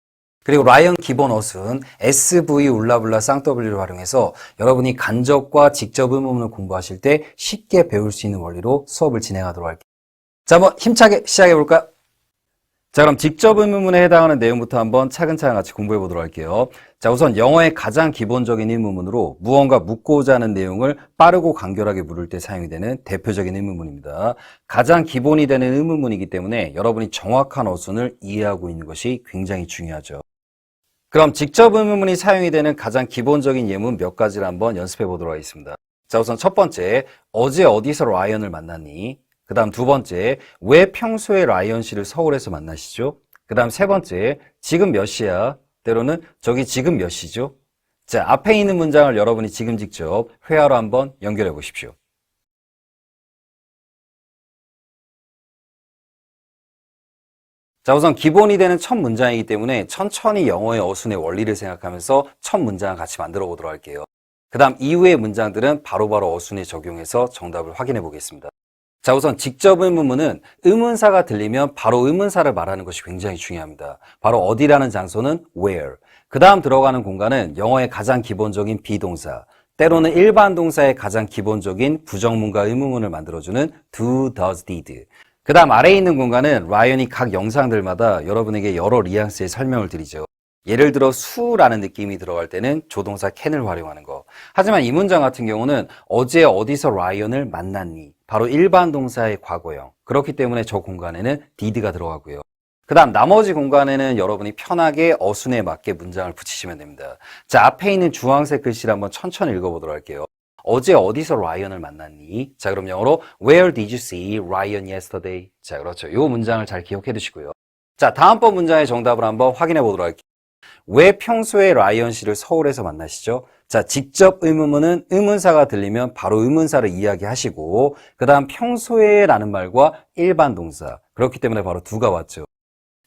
그리고 라이언 기본 어순 SV 울라블라 쌍W를 활용해서 여러분이 간접과 직접 의문문을 공부하실 때 쉽게 배울 수 있는 원리로 수업을 진행하도록 할게요. 자, 한번 힘차게 시작해 볼까요? 자, 그럼 직접 의문문에 해당하는 내용부터 한번 차근차근 같이 공부해 보도록 할게요. 자, 우선 영어의 가장 기본적인 의문문으로 무언가 묻고자 하는 내용을 빠르고 간결하게 물을 때 사용이 되는 대표적인 의문문입니다. 가장 기본이 되는 의문문이기 때문에 여러분이 정확한 어순을 이해하고 있는 것이 굉장히 중요하죠. 그럼 직접 의문문이 사용이 되는 가장 기본적인 예문 몇 가지를 한번 연습해 보도록 하겠습니다. 자, 우선 첫 번째, 어제 어디서 라이언을 만났니? 그 다음 두 번째, 왜 평소에 라이언 씨를 서울에서 만나시죠? 그 다음 세 번째, 지금 몇 시야? 때로는 저기 지금 몇 시죠? 자, 앞에 있는 문장을 여러분이 지금 직접 회화로 한번 연결해 보십시오. 자, 우선 기본이 되는 첫 문장이기 때문에 천천히 영어의 어순의 원리를 생각하면서 첫 문장을 같이 만들어 보도록 할게요. 그 다음 이후의 문장들은 바로바로 어순에 적용해서 정답을 확인해 보겠습니다. 자, 우선 직접 의문문은 의문사가 들리면 바로 의문사를 말하는 것이 굉장히 중요합니다. 바로 어디라는 장소는 where. 그 다음 들어가는 공간은 영어의 가장 기본적인 비동사, 때로는 일반 동사의 가장 기본적인 부정문과 의문문을 만들어주는 do, does, did. 그 다음 아래에 있는 공간은 라이언이 각 영상들마다 여러분에게 여러 뉘앙스의 설명을 드리죠. 예를 들어 수라는 느낌이 들어갈 때는 조동사 can을 활용하는 거. 하지만 이 문장 같은 경우는 어제 어디서 라이언을 만났니? 바로 일반 동사의 과거형. 그렇기 때문에 저 공간에는 did가 들어가고요. 그 다음 나머지 공간에는 여러분이 편하게 어순에 맞게 문장을 붙이시면 됩니다. 자, 앞에 있는 주황색 글씨를 한번 천천히 읽어보도록 할게요. 어제 어디서 라이언을 만났니? 자, 그럼 영어로 Where did you see Ryan yesterday? 자, 그렇죠. 이 문장을 잘 기억해 두시고요. 자, 다음번 문장의 정답을 한번 확인해 보도록 할게요. 왜 평소에 라이언 씨를 서울에서 만나시죠? 자, 직접 의문문은 의문사가 들리면 바로 의문사를 이야기하시고 그 다음 평소에 라는 말과 일반 동사. 그렇기 때문에 바로 do가 왔죠.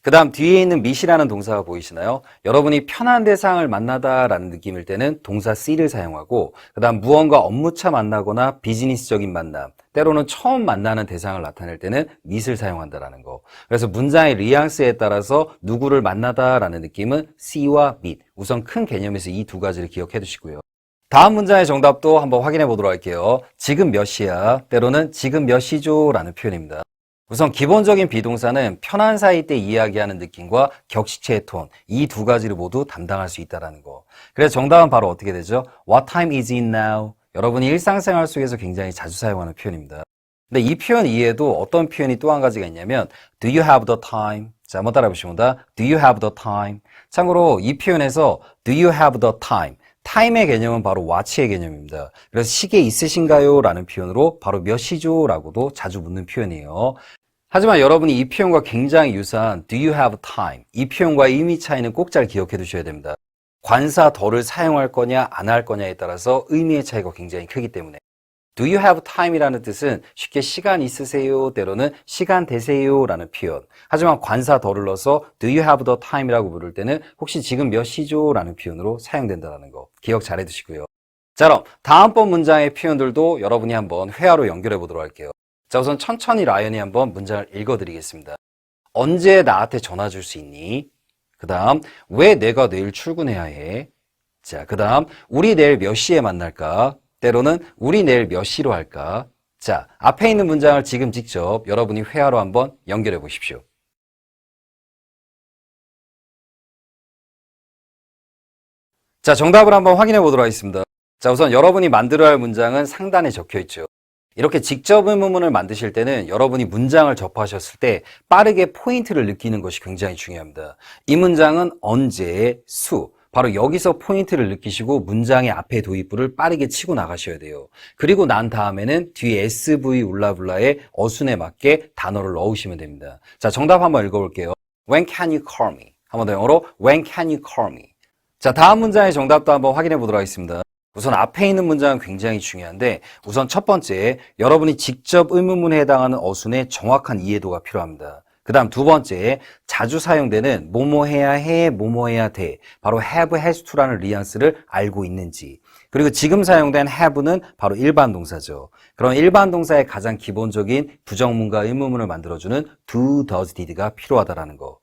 그 다음 뒤에 있는 meet이라는 동사가 보이시나요? 여러분이 편한 대상을 만나다 라는 느낌일 때는 동사 see를 사용하고 그 다음 무언가 업무차 만나거나 비즈니스적인 만남, 때로는 처음 만나는 대상을 나타낼 때는 meet을 사용한다라는 거. 그래서 문장의 뉘앙스에 따라서 누구를 만나다 라는 느낌은 see와 meet. 우선 큰 개념에서 이 두 가지를 기억해 두시고요. 다음 문장의 정답도 한번 확인해 보도록 할게요. 지금 몇 시야? 때로는 지금 몇 시죠? 라는 표현입니다. 우선 기본적인 비동사는 편한 사이 때 이야기하는 느낌과 격식체의 톤, 이 두 가지를 모두 담당할 수 있다는 거. 그래서 정답은 바로 어떻게 되죠? What time is it now? 여러분이 일상생활 속에서 굉장히 자주 사용하는 표현입니다. 근데 이 표현 이외에도 어떤 표현이 또 한 가지가 있냐면 Do you have the time? 자, 한번 따라해 보시면 Do you have the time? 참고로 이 표현에서 Do you have the time? 타임의 개념은 바로 what의 개념입니다. 그래서 시계 있으신가요? 라는 표현으로 바로 몇 시죠? 라고도 자주 묻는 표현이에요. 하지만 여러분이 이 표현과 굉장히 유사한 Do you have time? 이 표현과의 의미 차이는 꼭 잘 기억해 두셔야 됩니다. 관사 더를 사용할 거냐 안 할 거냐에 따라서 의미의 차이가 굉장히 크기 때문에 Do you have time이라는 뜻은 쉽게 시간 있으세요? 때로는 시간 되세요? 라는 표현. 하지만 관사 더를 넣어서 Do you have the time이라고 부를 때는 혹시 지금 몇 시죠? 라는 표현으로 사용된다는 거 기억 잘 해두시고요. 자, 그럼 다음번 문장의 표현들도 여러분이 한번 회화로 연결해 보도록 할게요. 자, 우선 천천히 라이언이 한번 문장을 읽어드리겠습니다. 언제 나한테 전화 줄 수 있니? 그 다음 왜 내가 내일 출근해야 해? 자, 그 다음 우리 내일 몇 시에 만날까? 때로는 우리 내일 몇 시로 할까? 자, 앞에 있는 문장을 지금 직접 여러분이 회화로 한번 연결해 보십시오. 자, 정답을 한번 확인해 보도록 하겠습니다. 자, 우선 여러분이 만들어야 할 문장은 상단에 적혀 있죠. 이렇게 직접 의문문을 만드실 때는 여러분이 문장을 접하셨을 때 빠르게 포인트를 느끼는 것이 굉장히 중요합니다. 이 문장은 언제, 수, 바로 여기서 포인트를 느끼시고 문장의 앞에 도입부를 빠르게 치고 나가셔야 돼요. 그리고 난 다음에는 뒤에 SV 울라블라의 어순에 맞게 단어를 넣으시면 됩니다. 자, 정답 한번 읽어볼게요. When can you call me? 한번 더 영어로 When can you call me? 자, 다음 문장의 정답도 한번 확인해 보도록 하겠습니다. 우선 앞에 있는 문장은 굉장히 중요한데 우선 첫 번째, 여러분이 직접 의문문에 해당하는 어순의 정확한 이해도가 필요합니다. 그 다음 두 번째, 자주 사용되는 뭐뭐 해야 해, 뭐뭐 해야 돼. 바로 have, has to라는 뉘앙스를 알고 있는지. 그리고 지금 사용된 have는 바로 일반 동사죠. 그런 일반 동사의 가장 기본적인 부정문과 의문문을 만들어주는 do, does, did가 필요하다는 거.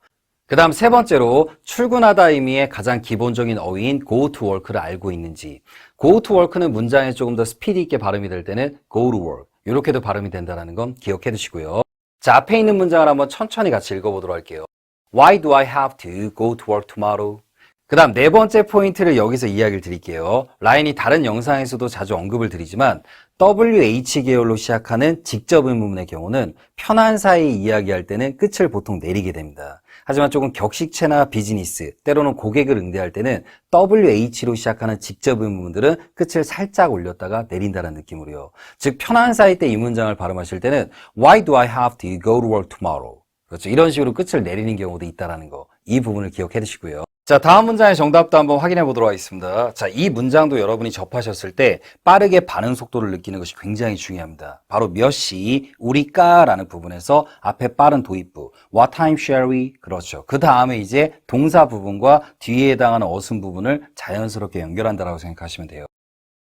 그 다음 세 번째로 출근하다 의미의 가장 기본적인 어휘인 go to work를 알고 있는지. go to work는 문장에 조금 더 스피드 있게 발음이 될 때는 go to work. 이렇게도 발음이 된다는 건 기억해 두시고요. 자, 앞에 있는 문장을 한번 천천히 같이 읽어보도록 할게요. Why do I have to go to work tomorrow? 그 다음 네 번째 포인트를 여기서 이야기를 드릴게요. 라인이 다른 영상에서도 자주 언급을 드리지만 WH 계열로 시작하는 직접 의문문의 경우는 편한 사이 이야기할 때는 끝을 보통 내리게 됩니다. 하지만 조금 격식체나 비즈니스, 때로는 고객을 응대할 때는 WH로 시작하는 직접 의문문들은 끝을 살짝 올렸다가 내린다는 느낌으로요. 즉 편한 사이 때 이 문장을 발음하실 때는 Why do I have to go to work tomorrow? 그렇죠. 이런 식으로 끝을 내리는 경우도 있다는 거. 이 부분을 기억해 두시고요. 자, 다음 문장의 정답도 한번 확인해 보도록 하겠습니다. 자, 이 문장도 여러분이 접하셨을 때 빠르게 반응 속도를 느끼는 것이 굉장히 중요합니다. 바로 몇 시, 우리가 라는 부분에서 앞에 빠른 도입부, what time shall we? 그렇죠. 그 다음에 이제 동사 부분과 뒤에 해당하는 어순 부분을 자연스럽게 연결한다라고 생각하시면 돼요.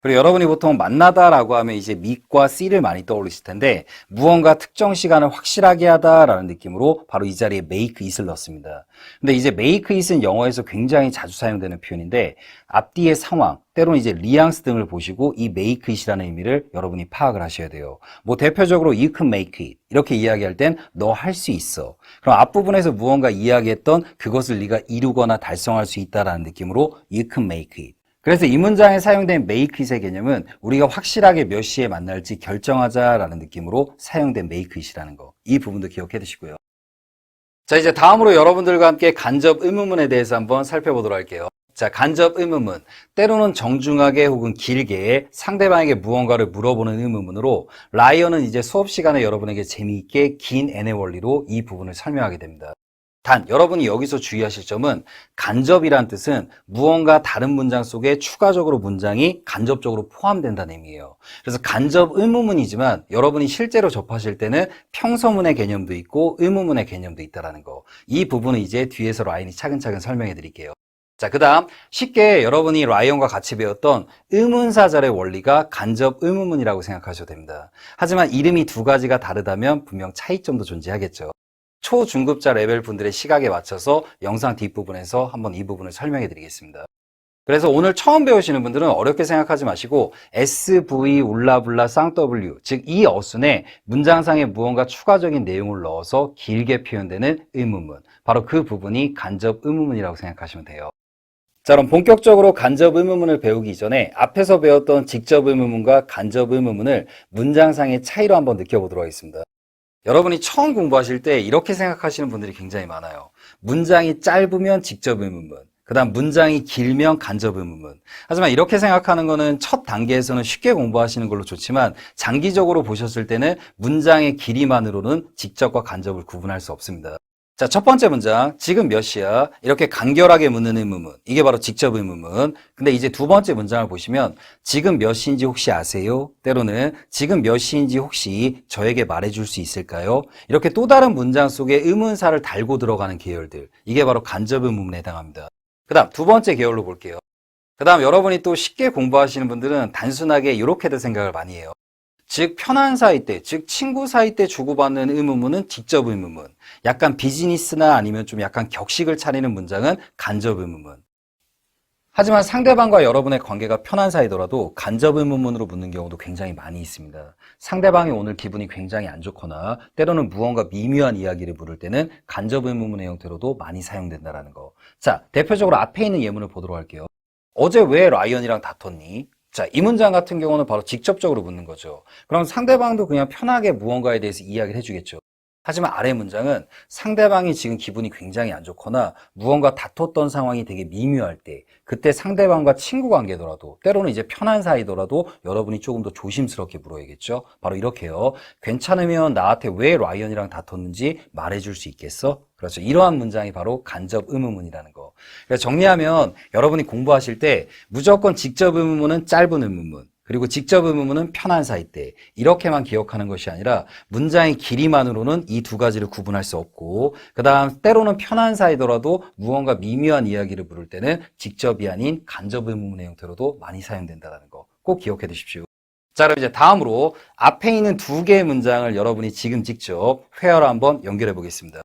그리고 여러분이 보통 만나다라고 하면 이제 meet과 see를 많이 떠올리실 텐데 무언가 특정 시간을 확실하게 하다라는 느낌으로 바로 이 자리에 make it을 넣습니다. 근데 이제 make it은 영어에서 굉장히 자주 사용되는 표현인데 앞뒤의 상황, 때로는 이제 뉘앙스 등을 보시고 이 make it이라는 의미를 여러분이 파악을 하셔야 돼요. 뭐 대표적으로 you can make it 이렇게 이야기할 땐 너 할 수 있어. 그럼 앞부분에서 무언가 이야기했던 그것을 네가 이루거나 달성할 수 있다라는 느낌으로 you can make it. 그래서 이 문장에 사용된 make it의 개념은 우리가 확실하게 몇 시에 만날지 결정하자라는 느낌으로 사용된 make it이라는 거. 이 부분도 기억해 두시고요. 자, 이제 다음으로 여러분들과 함께 간접 의문문에 대해서 한번 살펴보도록 할게요. 자, 간접 의문문. 때로는 정중하게 혹은 길게 상대방에게 무언가를 물어보는 의문문으로 라이언은 이제 수업 시간에 여러분에게 재미있게 긴 N의 원리로 이 부분을 설명하게 됩니다. 단, 여러분이 여기서 주의하실 점은 간접이란 뜻은 무언가 다른 문장 속에 추가적으로 문장이 간접적으로 포함된다는 의미예요. 그래서 간접 의문문이지만 여러분이 실제로 접하실 때는 평서문의 개념도 있고 의문문의 개념도 있다는 거. 이 부분은 이제 뒤에서 라인이 차근차근 설명해 드릴게요. 자, 그 다음 쉽게 여러분이 라이언과 같이 배웠던 의문사절의 원리가 간접 의문문이라고 생각하셔도 됩니다. 하지만 이름이 두 가지가 다르다면 분명 차이점도 존재하겠죠. 초중급자 레벨 분들의 시각에 맞춰서 영상 뒷부분에서 한번 이 부분을 설명해 드리겠습니다. 그래서 오늘 처음 배우시는 분들은 어렵게 생각하지 마시고 SV 울라블라 쌍W 즉 이 어순에 문장상에 무언가 추가적인 내용을 넣어서 길게 표현되는 의문문 바로 그 부분이 간접 의문문이라고 생각하시면 돼요. 자, 그럼 본격적으로 간접 의문문을 배우기 전에 앞에서 배웠던 직접 의문문과 간접 의문문을 문장상의 차이로 한번 느껴보도록 하겠습니다. 여러분이 처음 공부하실 때 이렇게 생각하시는 분들이 굉장히 많아요. 문장이 짧으면 직접 의문문, 그 다음 문장이 길면 간접 의문문. 하지만 이렇게 생각하는 거는 첫 단계에서는 쉽게 공부하시는 걸로 좋지만 장기적으로 보셨을 때는 문장의 길이만으로는 직접과 간접을 구분할 수 없습니다. 자, 첫 번째 문장, 지금 몇 시야? 이렇게 간결하게 묻는 의문문. 이게 바로 직접 의문문. 근데 이제 두 번째 문장을 보시면 지금 몇 시인지 혹시 아세요? 때로는 지금 몇 시인지 혹시 저에게 말해줄 수 있을까요? 이렇게 또 다른 문장 속에 의문사를 달고 들어가는 계열들. 이게 바로 간접 의문문에 해당합니다. 그 다음 두 번째 계열로 볼게요. 그 다음 여러분이 또 쉽게 공부하시는 분들은 단순하게 이렇게도 생각을 많이 해요. 즉 편한 사이 때, 즉 친구 사이 때 주고받는 의문문은 직접 의문문. 약간 비즈니스나 아니면 좀 약간 격식을 차리는 문장은 간접 의문문. 하지만 상대방과 여러분의 관계가 편한 사이더라도 간접 의문문으로 묻는 경우도 굉장히 많이 있습니다. 상대방이 오늘 기분이 굉장히 안 좋거나 때로는 무언가 미묘한 이야기를 물을 때는 간접 의문문의 형태로도 많이 사용된다는 거. 자, 대표적으로 앞에 있는 예문을 보도록 할게요. 어제 왜 라이언이랑 다퉜니? 자, 이 문장 같은 경우는 바로 직접적으로 묻는 거죠. 그럼 상대방도 그냥 편하게 무언가에 대해서 이야기를 해주겠죠. 하지만 아래 문장은 상대방이 지금 기분이 굉장히 안 좋거나 무언가 다퉜던 상황이 되게 미묘할 때 그때 상대방과 친구 관계더라도 때로는 이제 편한 사이더라도 여러분이 조금 더 조심스럽게 물어야겠죠. 바로 이렇게요. 괜찮으면 나한테 왜 라이언이랑 다퉜는지 말해줄 수 있겠어? 그렇죠. 이러한 문장이 바로 간접 의문문이라는 거. 그래서 정리하면 여러분이 공부하실 때 무조건 직접 의문문은 짧은 의문문 그리고 직접 의문문은 편한 사이 때 이렇게만 기억하는 것이 아니라 문장의 길이만으로는 이 두 가지를 구분할 수 없고 그 다음 때로는 편한 사이더라도 무언가 미묘한 이야기를 물을 때는 직접이 아닌 간접 의문문의 형태로도 많이 사용된다는 거 꼭 기억해 두십시오. 자, 그럼 이제 다음으로 앞에 있는 두 개의 문장을 여러분이 지금 직접 회화로 한번 연결해 보겠습니다.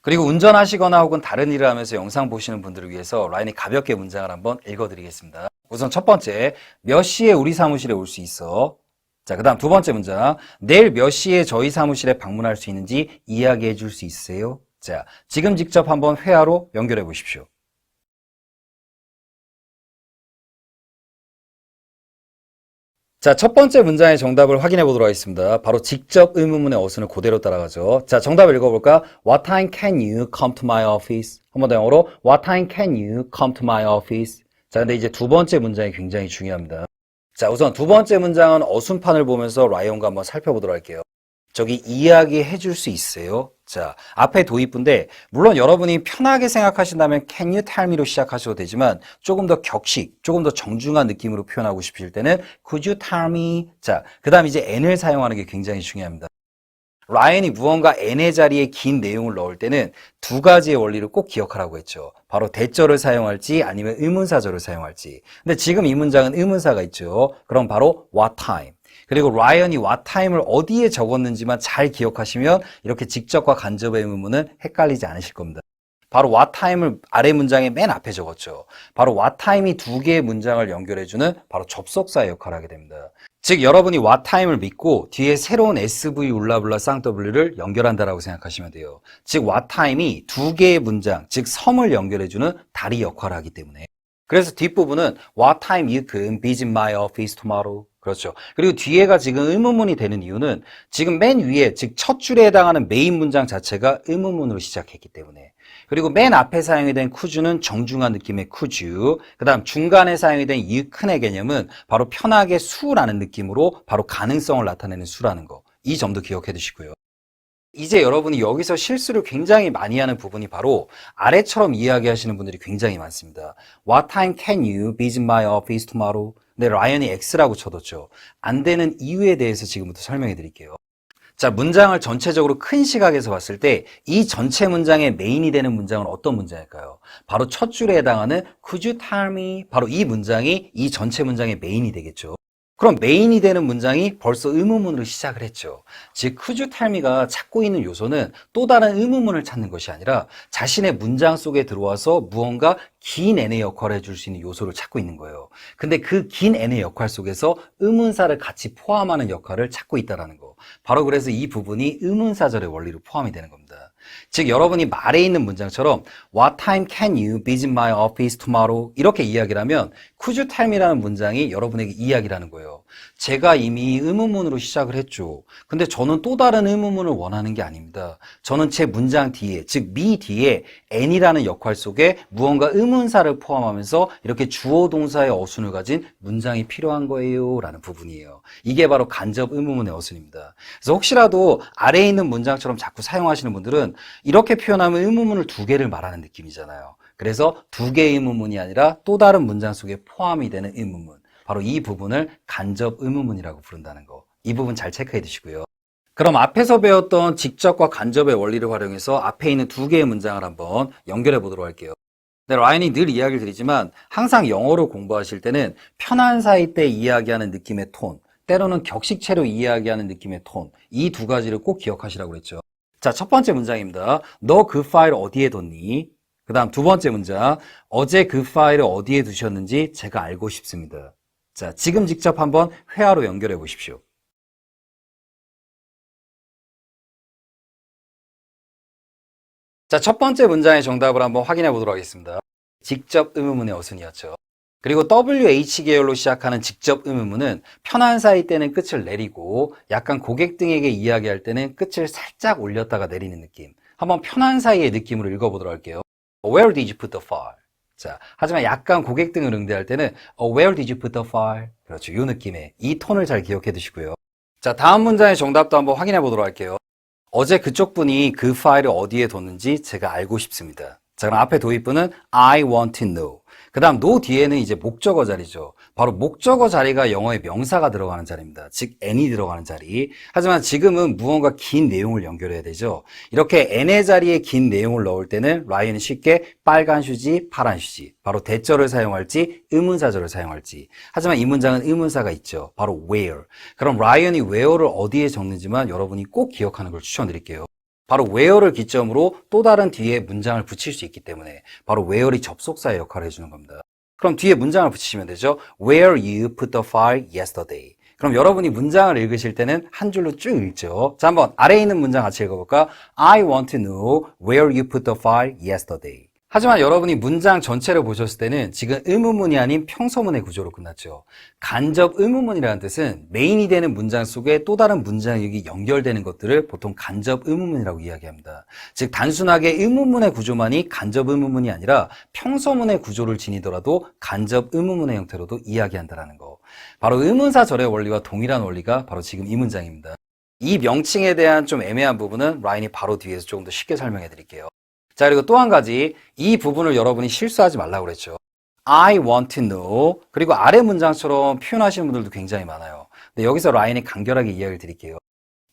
그리고 운전하시거나 혹은 다른 일을 하면서 영상 보시는 분들을 위해서 라인이 가볍게 문장을 한번 읽어드리겠습니다. 우선 첫 번째, 몇 시에 우리 사무실에 올 수 있어? 자, 그 다음 두 번째 문장, 내일 몇 시에 저희 사무실에 방문할 수 있는지 이야기해 줄 수 있으세요? 자, 지금 직접 한번 회화로 연결해 보십시오. 자, 첫 번째 문장의 정답을 확인해 보도록 하겠습니다. 바로 직접 의문문의 어순을 그대로 따라가죠. 자, 정답 읽어볼까? What time can you come to my office? 한 번 더 영어로 What time can you come to my office? 자, 근데 이제 두 번째 문장이 굉장히 중요합니다. 자, 우선 두 번째 문장은 어순판을 보면서 라이언과 한번 살펴보도록 할게요. 저기 이야기해 줄 수 있어요? 자, 앞에 도입부인데 물론 여러분이 편하게 생각하신다면 can you tell me로 시작하셔도 되지만 조금 더 격식, 조금 더 정중한 느낌으로 표현하고 싶으실 때는 could you tell me? 자, 그 다음 이제 n을 사용하는 게 굉장히 중요합니다. 라이언이 무언가 n의 자리에 긴 내용을 넣을 때는 두 가지의 원리를 꼭 기억하라고 했죠. 바로 대절을 사용할지 아니면 의문사절을 사용할지. 근데 지금 이 문장은 의문사가 있죠. 그럼 바로 what time. 그리고 라이언이 what time을 어디에 적었는지만 잘 기억하시면 이렇게 직접과 간접의 의문문은 헷갈리지 않으실 겁니다. 바로 what time을 아래 문장의 맨 앞에 적었죠. 바로 what time이 두 개의 문장을 연결해주는 바로 접속사의 역할을 하게 됩니다. 즉 여러분이 what time을 믿고 뒤에 새로운 SV 울라블라 쌍W를 연결한다라고 생각하시면 돼요. 즉 what time이 두 개의 문장, 즉 섬을 연결해주는 다리 역할을 하기 때문에. 그래서 뒷부분은 what time you can visit my office tomorrow. 그렇죠. 그리고 뒤에가 지금 의문문이 되는 이유는 지금 맨 위에, 즉 첫 줄에 해당하는 메인 문장 자체가 의문문으로 시작했기 때문에. 그리고 맨 앞에 사용이 된 could는 정중한 느낌의 could you, 그 다음 중간에 사용이 된 you can의 개념은 바로 편하게 수라는 느낌으로 바로 가능성을 나타내는 수라는 거. 이 점도 기억해 두시고요. 이제 여러분이 여기서 실수를 굉장히 많이 하는 부분이 바로 아래처럼 이야기하시는 분들이 굉장히 많습니다. What time can you visit my office tomorrow? 근데 라이언이 X라고 쳐뒀죠. 안 되는 이유에 대해서 지금부터 설명해 드릴게요. 자, 문장을 전체적으로 큰 시각에서 봤을 때 이 전체 문장의 메인이 되는 문장은 어떤 문장일까요? 바로 첫 줄에 해당하는 Could you tell me? 바로 이 문장이 이 전체 문장의 메인이 되겠죠. 그럼 메인이 되는 문장이 벌써 의문문으로 시작을 했죠. 즉 Could you tell me가 찾고 있는 요소는 또 다른 의문문을 찾는 것이 아니라 자신의 문장 속에 들어와서 무언가 긴 n의 역할을 해줄 수 있는 요소를 찾고 있는 거예요. 근데 그 긴 n의 역할 속에서 의문사를 같이 포함하는 역할을 찾고 있다는 거. 바로 그래서 이 부분이 의문사절의 원리로 포함이 되는 겁니다. 즉 여러분이 말에 있는 문장처럼 What time can you visit my office tomorrow? 이렇게 이야기를 하면 Could you tell me라는 문장이 여러분에게 이야기를 하는 거예요. 제가 이미 의문문으로 시작을 했죠. 근데 저는 또 다른 의문문을 원하는 게 아닙니다. 저는 제 문장 뒤에, 즉 me 뒤에 n이라는 역할 속에 무언가 의문사를 포함하면서 이렇게 주어 동사의 어순을 가진 문장이 필요한 거예요 라는 부분이에요. 이게 바로 간접 의문문의 어순입니다. 그래서 혹시라도 아래에 있는 문장처럼 자꾸 사용하시는 분들은 이렇게 표현하면 의문문을 두 개를 말하는 느낌이잖아요. 그래서 두 개의 의문문이 아니라 또 다른 문장 속에 포함이 되는 의문문, 바로 이 부분을 간접 의문문이라고 부른다는 거. 이 부분 잘 체크해 두시고요. 그럼 앞에서 배웠던 직접과 간접의 원리를 활용해서 앞에 있는 두 개의 문장을 한번 연결해 보도록 할게요. 네, 라이언이 늘 이야기를 드리지만 항상 영어로 공부하실 때는 편한 사이 때 이야기하는 느낌의 톤, 때로는 격식체로 이야기하는 느낌의 톤, 이 두 가지를 꼭 기억하시라고 그랬죠. 자, 첫 번째 문장입니다. 너 그 파일 어디에 뒀니? 그 다음 두 번째 문장. 어제 그 파일을 어디에 두셨는지 제가 알고 싶습니다. 자, 지금 직접 한번 회화로 연결해 보십시오. 자, 첫 번째 문장의 정답을 한번 확인해 보도록 하겠습니다. 직접 의문문의 어순이었죠. 그리고 WH 계열로 시작하는 직접 의문문은 편한 사이 때는 끝을 내리고 약간 고객 등에게 이야기할 때는 끝을 살짝 올렸다가 내리는 느낌. 한번 편한 사이의 느낌으로 읽어보도록 할게요. Where did you put the file? 자, 하지만 약간 고객 등을 응대할 때는 Where did you put the file? 그렇죠. 이 느낌의 이 톤을 잘 기억해 두시고요. 자, 다음 문장의 정답도 한번 확인해 보도록 할게요. 어제 그쪽 분이 그 파일을 어디에 뒀는지 제가 알고 싶습니다. 자, 그럼 앞에 도입부는 I want to know. 그 다음 no 뒤에는 이제 목적어 자리죠. 바로 목적어 자리가 영어의 명사가 들어가는 자리입니다. 즉 n이 들어가는 자리. 하지만 지금은 무언가 긴 내용을 연결해야 되죠. 이렇게 n의 자리에 긴 내용을 넣을 때는 라이언이 쉽게 빨간 휴지, 파란 휴지. 바로 대절을 사용할지 의문사절을 사용할지. 하지만 이 문장은 의문사가 있죠. 바로 where. 그럼 라이언이 where를 어디에 적는지만 여러분이 꼭 기억하는 걸 추천드릴게요. 바로 where를 기점으로 또 다른 뒤에 문장을 붙일 수 있기 때문에 바로 where이 접속사의 역할을 해주는 겁니다. 그럼 뒤에 문장을 붙이시면 되죠. Where you put the file yesterday. 그럼 여러분이 문장을 읽으실 때는 한 줄로 쭉 읽죠. 자, 한번 아래에 있는 문장 같이 읽어볼까? I want to know where you put the file yesterday. 하지만 여러분이 문장 전체를 보셨을 때는 지금 의문문이 아닌 평서문의 구조로 끝났죠. 간접 의문문이라는 뜻은 메인이 되는 문장 속에 또 다른 문장이 연결되는 것들을 보통 간접 의문문이라고 이야기합니다. 즉 단순하게 의문문의 구조만이 간접 의문문이 아니라 평서문의 구조를 지니더라도 간접 의문문의 형태로도 이야기한다는 거. 바로 의문사절의 원리와 동일한 원리가 바로 지금 이 문장입니다. 이 명칭에 대한 좀 애매한 부분은 라인이 바로 뒤에서 조금 더 쉽게 설명해 드릴게요. 자, 그리고 또 한 가지, 이 부분을 여러분이 실수하지 말라고 그랬죠. I want to know. 그리고 아래 문장처럼 표현하시는 분들도 굉장히 많아요. 근데 여기서 라인이 간결하게 이야기를 드릴게요.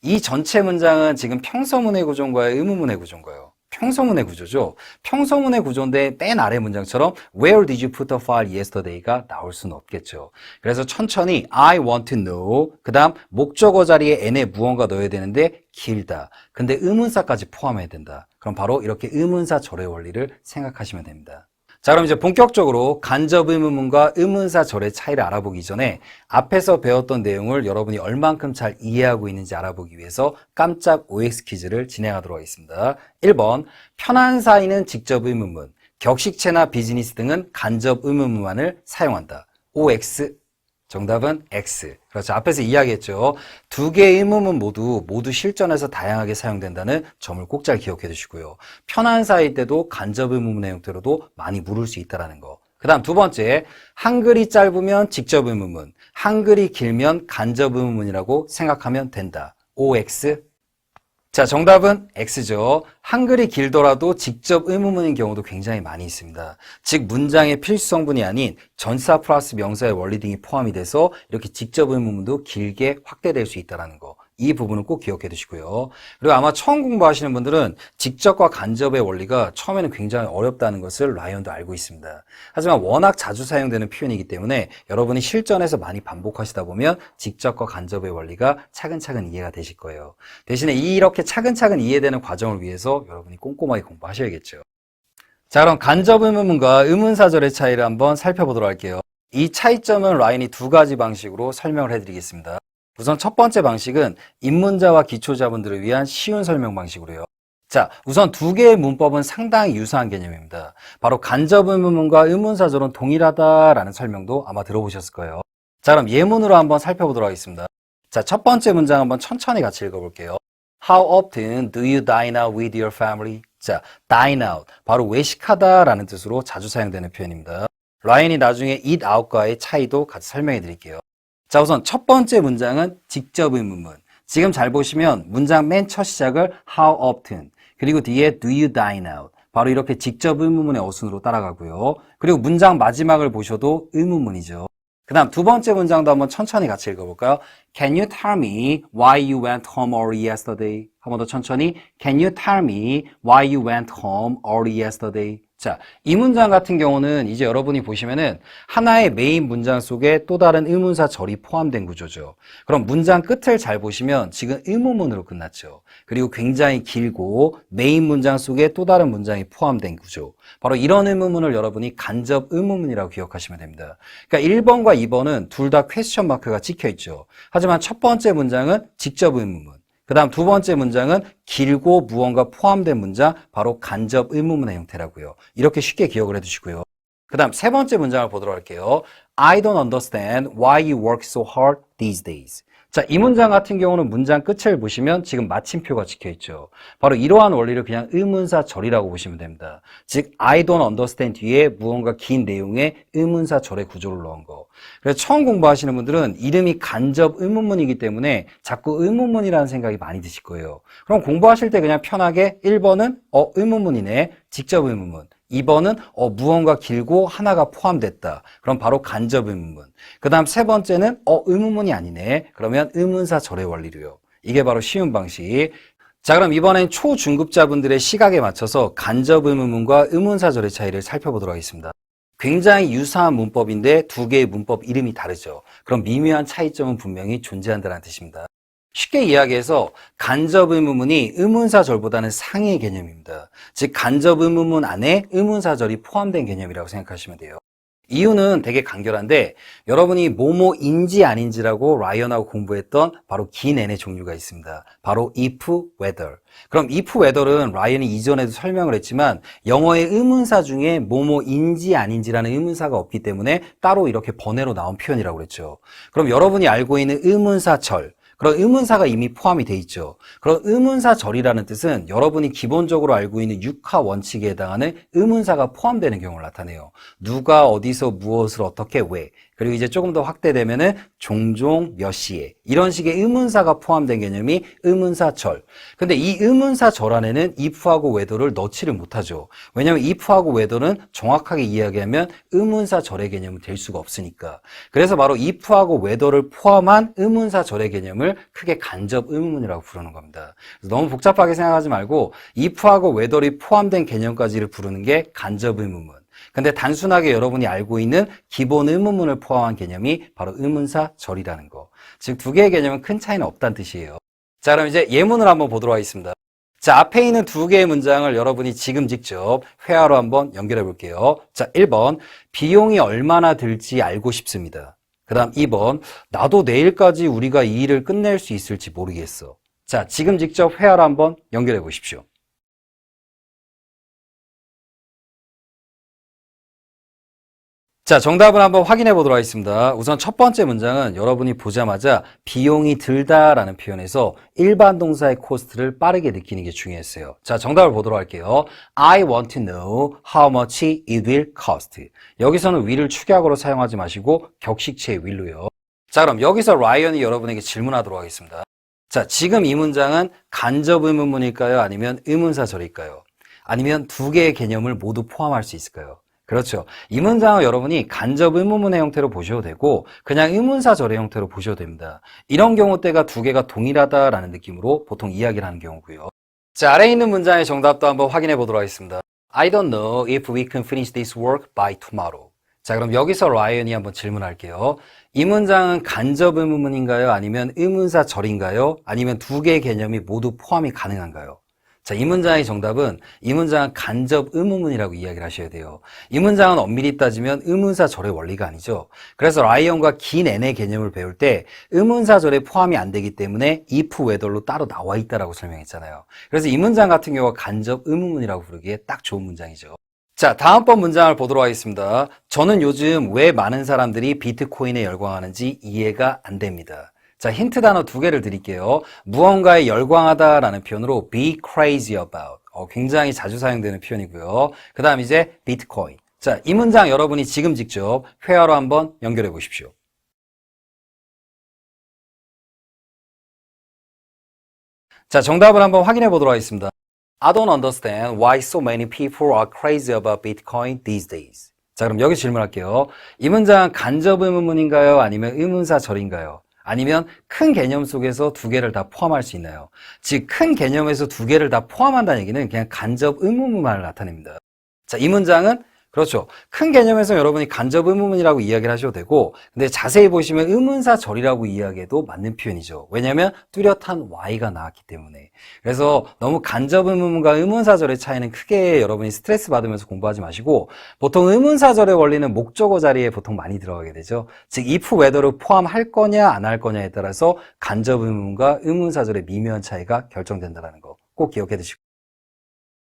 이 전체 문장은 지금 평서문의 구조인가요? 의문문의 구조인가요? 평서문의 구조죠. 평서문의 구조인데 맨 아래 문장처럼 Where did you put the file yesterday가 나올 수는 없겠죠. 그래서 천천히 I want to know 그 다음 목적어 자리에 n에 무언가 넣어야 되는데 길다. 근데 의문사까지 포함해야 된다. 그럼 바로 이렇게 의문사 절의 원리를 생각하시면 됩니다. 자, 그럼 이제 본격적으로 간접 의문문과 의문사 절의 차이를 알아보기 전에 앞에서 배웠던 내용을 여러분이 얼만큼 잘 이해하고 있는지 알아보기 위해서 깜짝 OX 퀴즈를 진행하도록 하겠습니다. 1번, 편한 사이는 직접 의문문, 격식체나 비즈니스 등은 간접 의문문만을 사용한다. OX, 정답은 X. 그렇죠. 앞에서 이야기했죠. 두 개의 의문문 모두 실전에서 다양하게 사용된다는 점을 꼭 잘 기억해 두시고요. 편한 사이일 때도 간접 의문문의 형태로도 많이 물을 수 있다는 거. 그 다음 두 번째, 한글이 짧으면 직접 의문문, 한글이 길면 간접 의문문이라고 생각하면 된다. OX. 자, 정답은 X죠. 한글이 길더라도 직접 의문문인 경우도 굉장히 많이 있습니다. 즉, 문장의 필수 성분이 아닌 전치사 플러스 명사의 원리 등이 포함이 돼서 이렇게 직접 의문문도 길게 확대될 수 있다는 거. 이 부분은 꼭 기억해 두시고요. 그리고 아마 처음 공부하시는 분들은 직접과 간접의 원리가 처음에는 굉장히 어렵다는 것을 라이언도 알고 있습니다. 하지만 워낙 자주 사용되는 표현이기 때문에 여러분이 실전에서 많이 반복하시다 보면 직접과 간접의 원리가 차근차근 이해가 되실 거예요. 대신에 이렇게 차근차근 이해되는 과정을 위해서 여러분이 꼼꼼하게 공부하셔야겠죠. 자, 그럼 간접 의문문과 의문사절의 차이를 한번 살펴보도록 할게요. 이 차이점은 라인이 두 가지 방식으로 설명을 해드리겠습니다. 우선 첫 번째 방식은 입문자와 기초자분들을 위한 쉬운 설명 방식으로요. 자, 우선 두 개의 문법은 상당히 유사한 개념입니다. 바로 간접 의문문과 의문사절은 동일하다라는 설명도 아마 들어보셨을 거예요. 자, 그럼 예문으로 한번 살펴보도록 하겠습니다. 자, 첫 번째 문장 한번 천천히 같이 읽어볼게요. How often do you dine out with your family? 자, dine out, 바로 외식하다라는 뜻으로 자주 사용되는 표현입니다. 라인이 나중에 eat out과의 차이도 같이 설명해 드릴게요. 자, 우선 첫 번째 문장은 직접 의문문. 지금 잘 보시면 문장 맨 첫 시작을 how often, 그리고 뒤에 do you dine out. 바로 이렇게 직접 의문문의 어순으로 따라가고요. 그리고 문장 마지막을 보셔도 의문문이죠. 그 다음 두 번째 문장도 한번 천천히 같이 읽어볼까요? Can you tell me why you went home early yesterday? 한 번 더 천천히. Can you tell me why you went home early yesterday? 자, 이 문장 같은 경우는 이제 여러분이 보시면은 하나의 메인 문장 속에 또 다른 의문사 절이 포함된 구조죠. 그럼 문장 끝을 잘 보시면 지금 의문문으로 끝났죠. 그리고 굉장히 길고 메인 문장 속에 또 다른 문장이 포함된 구조. 바로 이런 의문문을 여러분이 간접 의문문이라고 기억하시면 됩니다. 그러니까 1번과 2번은 둘 다 퀘스천 마크가 찍혀 있죠. 하지만 첫 번째 문장은 직접 의문문. 그 다음 두 번째 문장은 길고 무언가 포함된 문장, 바로 간접 의문문의 형태라고요. 이렇게 쉽게 기억을 해두시고요. 그 다음 세 번째 문장을 보도록 할게요. I don't understand why you work so hard these days. 자, 이 문장 같은 경우는 문장 끝을 보시면 지금 마침표가 찍혀있죠. 바로 이러한 원리를 그냥 의문사 절이라고 보시면 됩니다. 즉, I don't understand 뒤에 무언가 긴 내용의 의문사 절의 구조를 넣은 거. 그래서 처음 공부하시는 분들은 이름이 간접 의문문이기 때문에 자꾸 의문문이라는 생각이 많이 드실 거예요. 그럼 공부하실 때 그냥 편하게 1번은 의문문이네, 직접 의문문. 2번은 무언가 길고 하나가 포함됐다. 그럼 바로 간접 의문문. 그 다음 세 번째는 의문문이 아니네. 그러면 의문사 절의 원리로요. 이게 바로 쉬운 방식. 자, 그럼 이번엔 초중급자분들의 시각에 맞춰서 간접 의문문과 의문사 절의 차이를 살펴보도록 하겠습니다. 굉장히 유사한 문법인데 두 개의 문법 이름이 다르죠. 그럼 미묘한 차이점은 분명히 존재한다는 뜻입니다. 쉽게 이야기해서 간접 의문문이 의문사절보다는 상위의 개념입니다. 즉, 간접 의문문 안에 의문사절이 포함된 개념이라고 생각하시면 돼요. 이유는 되게 간결한데 여러분이 뭐뭐인지 아닌지라고 라이언하고 공부했던 바로 긴 n의 종류가 있습니다. 바로 if, whether. 그럼 if, whether은 라이언이 이전에도 설명을 했지만 영어의 의문사 중에 뭐뭐인지 아닌지라는 의문사가 없기 때문에 따로 이렇게 번외로 나온 표현이라고 그랬죠. 그럼 여러분이 알고 있는 의문사절, 그런 의문사가 이미 포함이 돼 있죠. 그런 의문사절이라는 뜻은 여러분이 기본적으로 알고 있는 육하 원칙에 해당하는 의문사가 포함되는 경우를 나타내요. 누가 어디서 무엇을 어떻게 왜. 그리고 이제 조금 더 확대되면은 종종 몇 시에 이런 식의 의문사가 포함된 개념이 의문사절. 근데 이 의문사절 안에는 if하고 whether를 넣지를 못하죠. 왜냐하면 if하고 whether는 정확하게 이야기하면 의문사절의 개념은 될 수가 없으니까. 그래서 바로 if하고 whether를 포함한 의문사절의 개념을 크게 간접 의문문이라고 부르는 겁니다. 그래서 너무 복잡하게 생각하지 말고 if하고 whether이 포함된 개념까지를 부르는 게 간접 의문문. 근데 단순하게 여러분이 알고 있는 기본 의문문을 포함한 개념이 바로 의문사절이라는 거. 즉 두 개의 개념은 큰 차이는 없다는 뜻이에요. 자, 그럼 이제 예문을 한번 보도록 하겠습니다. 자, 앞에 있는 두 개의 문장을 여러분이 지금 직접 회화로 한번 연결해 볼게요. 자, 1번 비용이 얼마나 들지 알고 싶습니다. 그 다음 2번 나도 내일까지 우리가 이 일을 끝낼 수 있을지 모르겠어. 자, 지금 직접 회화로 한번 연결해 보십시오. 자, 정답을 한번 확인해 보도록 하겠습니다. 우선 첫 번째 문장은 여러분이 보자마자 비용이 들다라는 표현에서 일반 동사의 코스트를 빠르게 느끼는 게 중요했어요. 자, 정답을 보도록 할게요. I want to know how much it will cost. 여기서는 will을 축약어로 사용하지 마시고 격식체의 will로요. 자, 그럼 여기서 라이언이 여러분에게 질문하도록 하겠습니다. 자, 지금 이 문장은 간접 의문문일까요? 아니면 의문사절일까요? 아니면 두 개의 개념을 모두 포함할 수 있을까요? 그렇죠. 이 문장은 여러분이 간접 의문문의 형태로 보셔도 되고 그냥 의문사절의 형태로 보셔도 됩니다. 이런 경우 때가 두 개가 동일하다라는 느낌으로 보통 이야기를 하는 경우고요. 자, 아래에 있는 문장의 정답도 한번 확인해 보도록 하겠습니다. I don't know if we can finish this work by tomorrow. 자, 그럼 여기서 라이언이 한번 질문할게요. 이 문장은 간접 의문문인가요? 아니면 의문사절인가요? 아니면 두 개의 개념이 모두 포함이 가능한가요? 자, 이 문장의 정답은 이 문장은 간접 의문문이라고 이야기를 하셔야 돼요. 이 문장은 엄밀히 따지면 의문사절의 원리가 아니죠. 그래서 라이언과 긴 n의 개념을 배울 때 의문사절에 포함이 안 되기 때문에 if, whether로 따로 나와 있다라고 설명했잖아요. 그래서 이 문장 같은 경우가 간접 의문문이라고 부르기에 딱 좋은 문장이죠. 자, 다음번 문장을 보도록 하겠습니다. 저는 요즘 왜 많은 사람들이 비트코인에 열광하는지 이해가 안 됩니다. 자, 힌트 단어 두 개를 드릴게요. 무언가에 열광하다라는 표현으로 be crazy about. 굉장히 자주 사용되는 표현이고요. 그 다음 이제 비트코인. 자, 이 문장 여러분이 지금 직접 회화로 한번 연결해 보십시오. 자, 정답을 한번 확인해 보도록 하겠습니다. I don't understand why so many people are crazy about Bitcoin these days. 자, 그럼 여기 질문할게요. 이 문장 간접 의문문인가요? 아니면 의문사절인가요? 아니면 큰 개념 속에서 두 개를 다 포함할 수 있나요? 즉, 큰 개념에서 두 개를 다 포함한다는 얘기는 그냥 간접 의문문만을 나타냅니다. 자, 이 문장은 그렇죠. 큰 개념에서 여러분이 간접 의문문이라고 이야기를 하셔도 되고, 근데 자세히 보시면 의문사절이라고 이야기해도 맞는 표현이죠. 왜냐하면 뚜렷한 Y가 나왔기 때문에. 그래서 너무 간접 의문문과 의문사절의 차이는 크게 여러분이 스트레스 받으면서 공부하지 마시고, 보통 의문사절의 원리는 목적어 자리에 보통 많이 들어가게 되죠. 즉, if, whether를 포함할 거냐 안 할 거냐에 따라서 간접 의문문과 의문사절의 미묘한 차이가 결정된다는 거 꼭 기억해 두시고.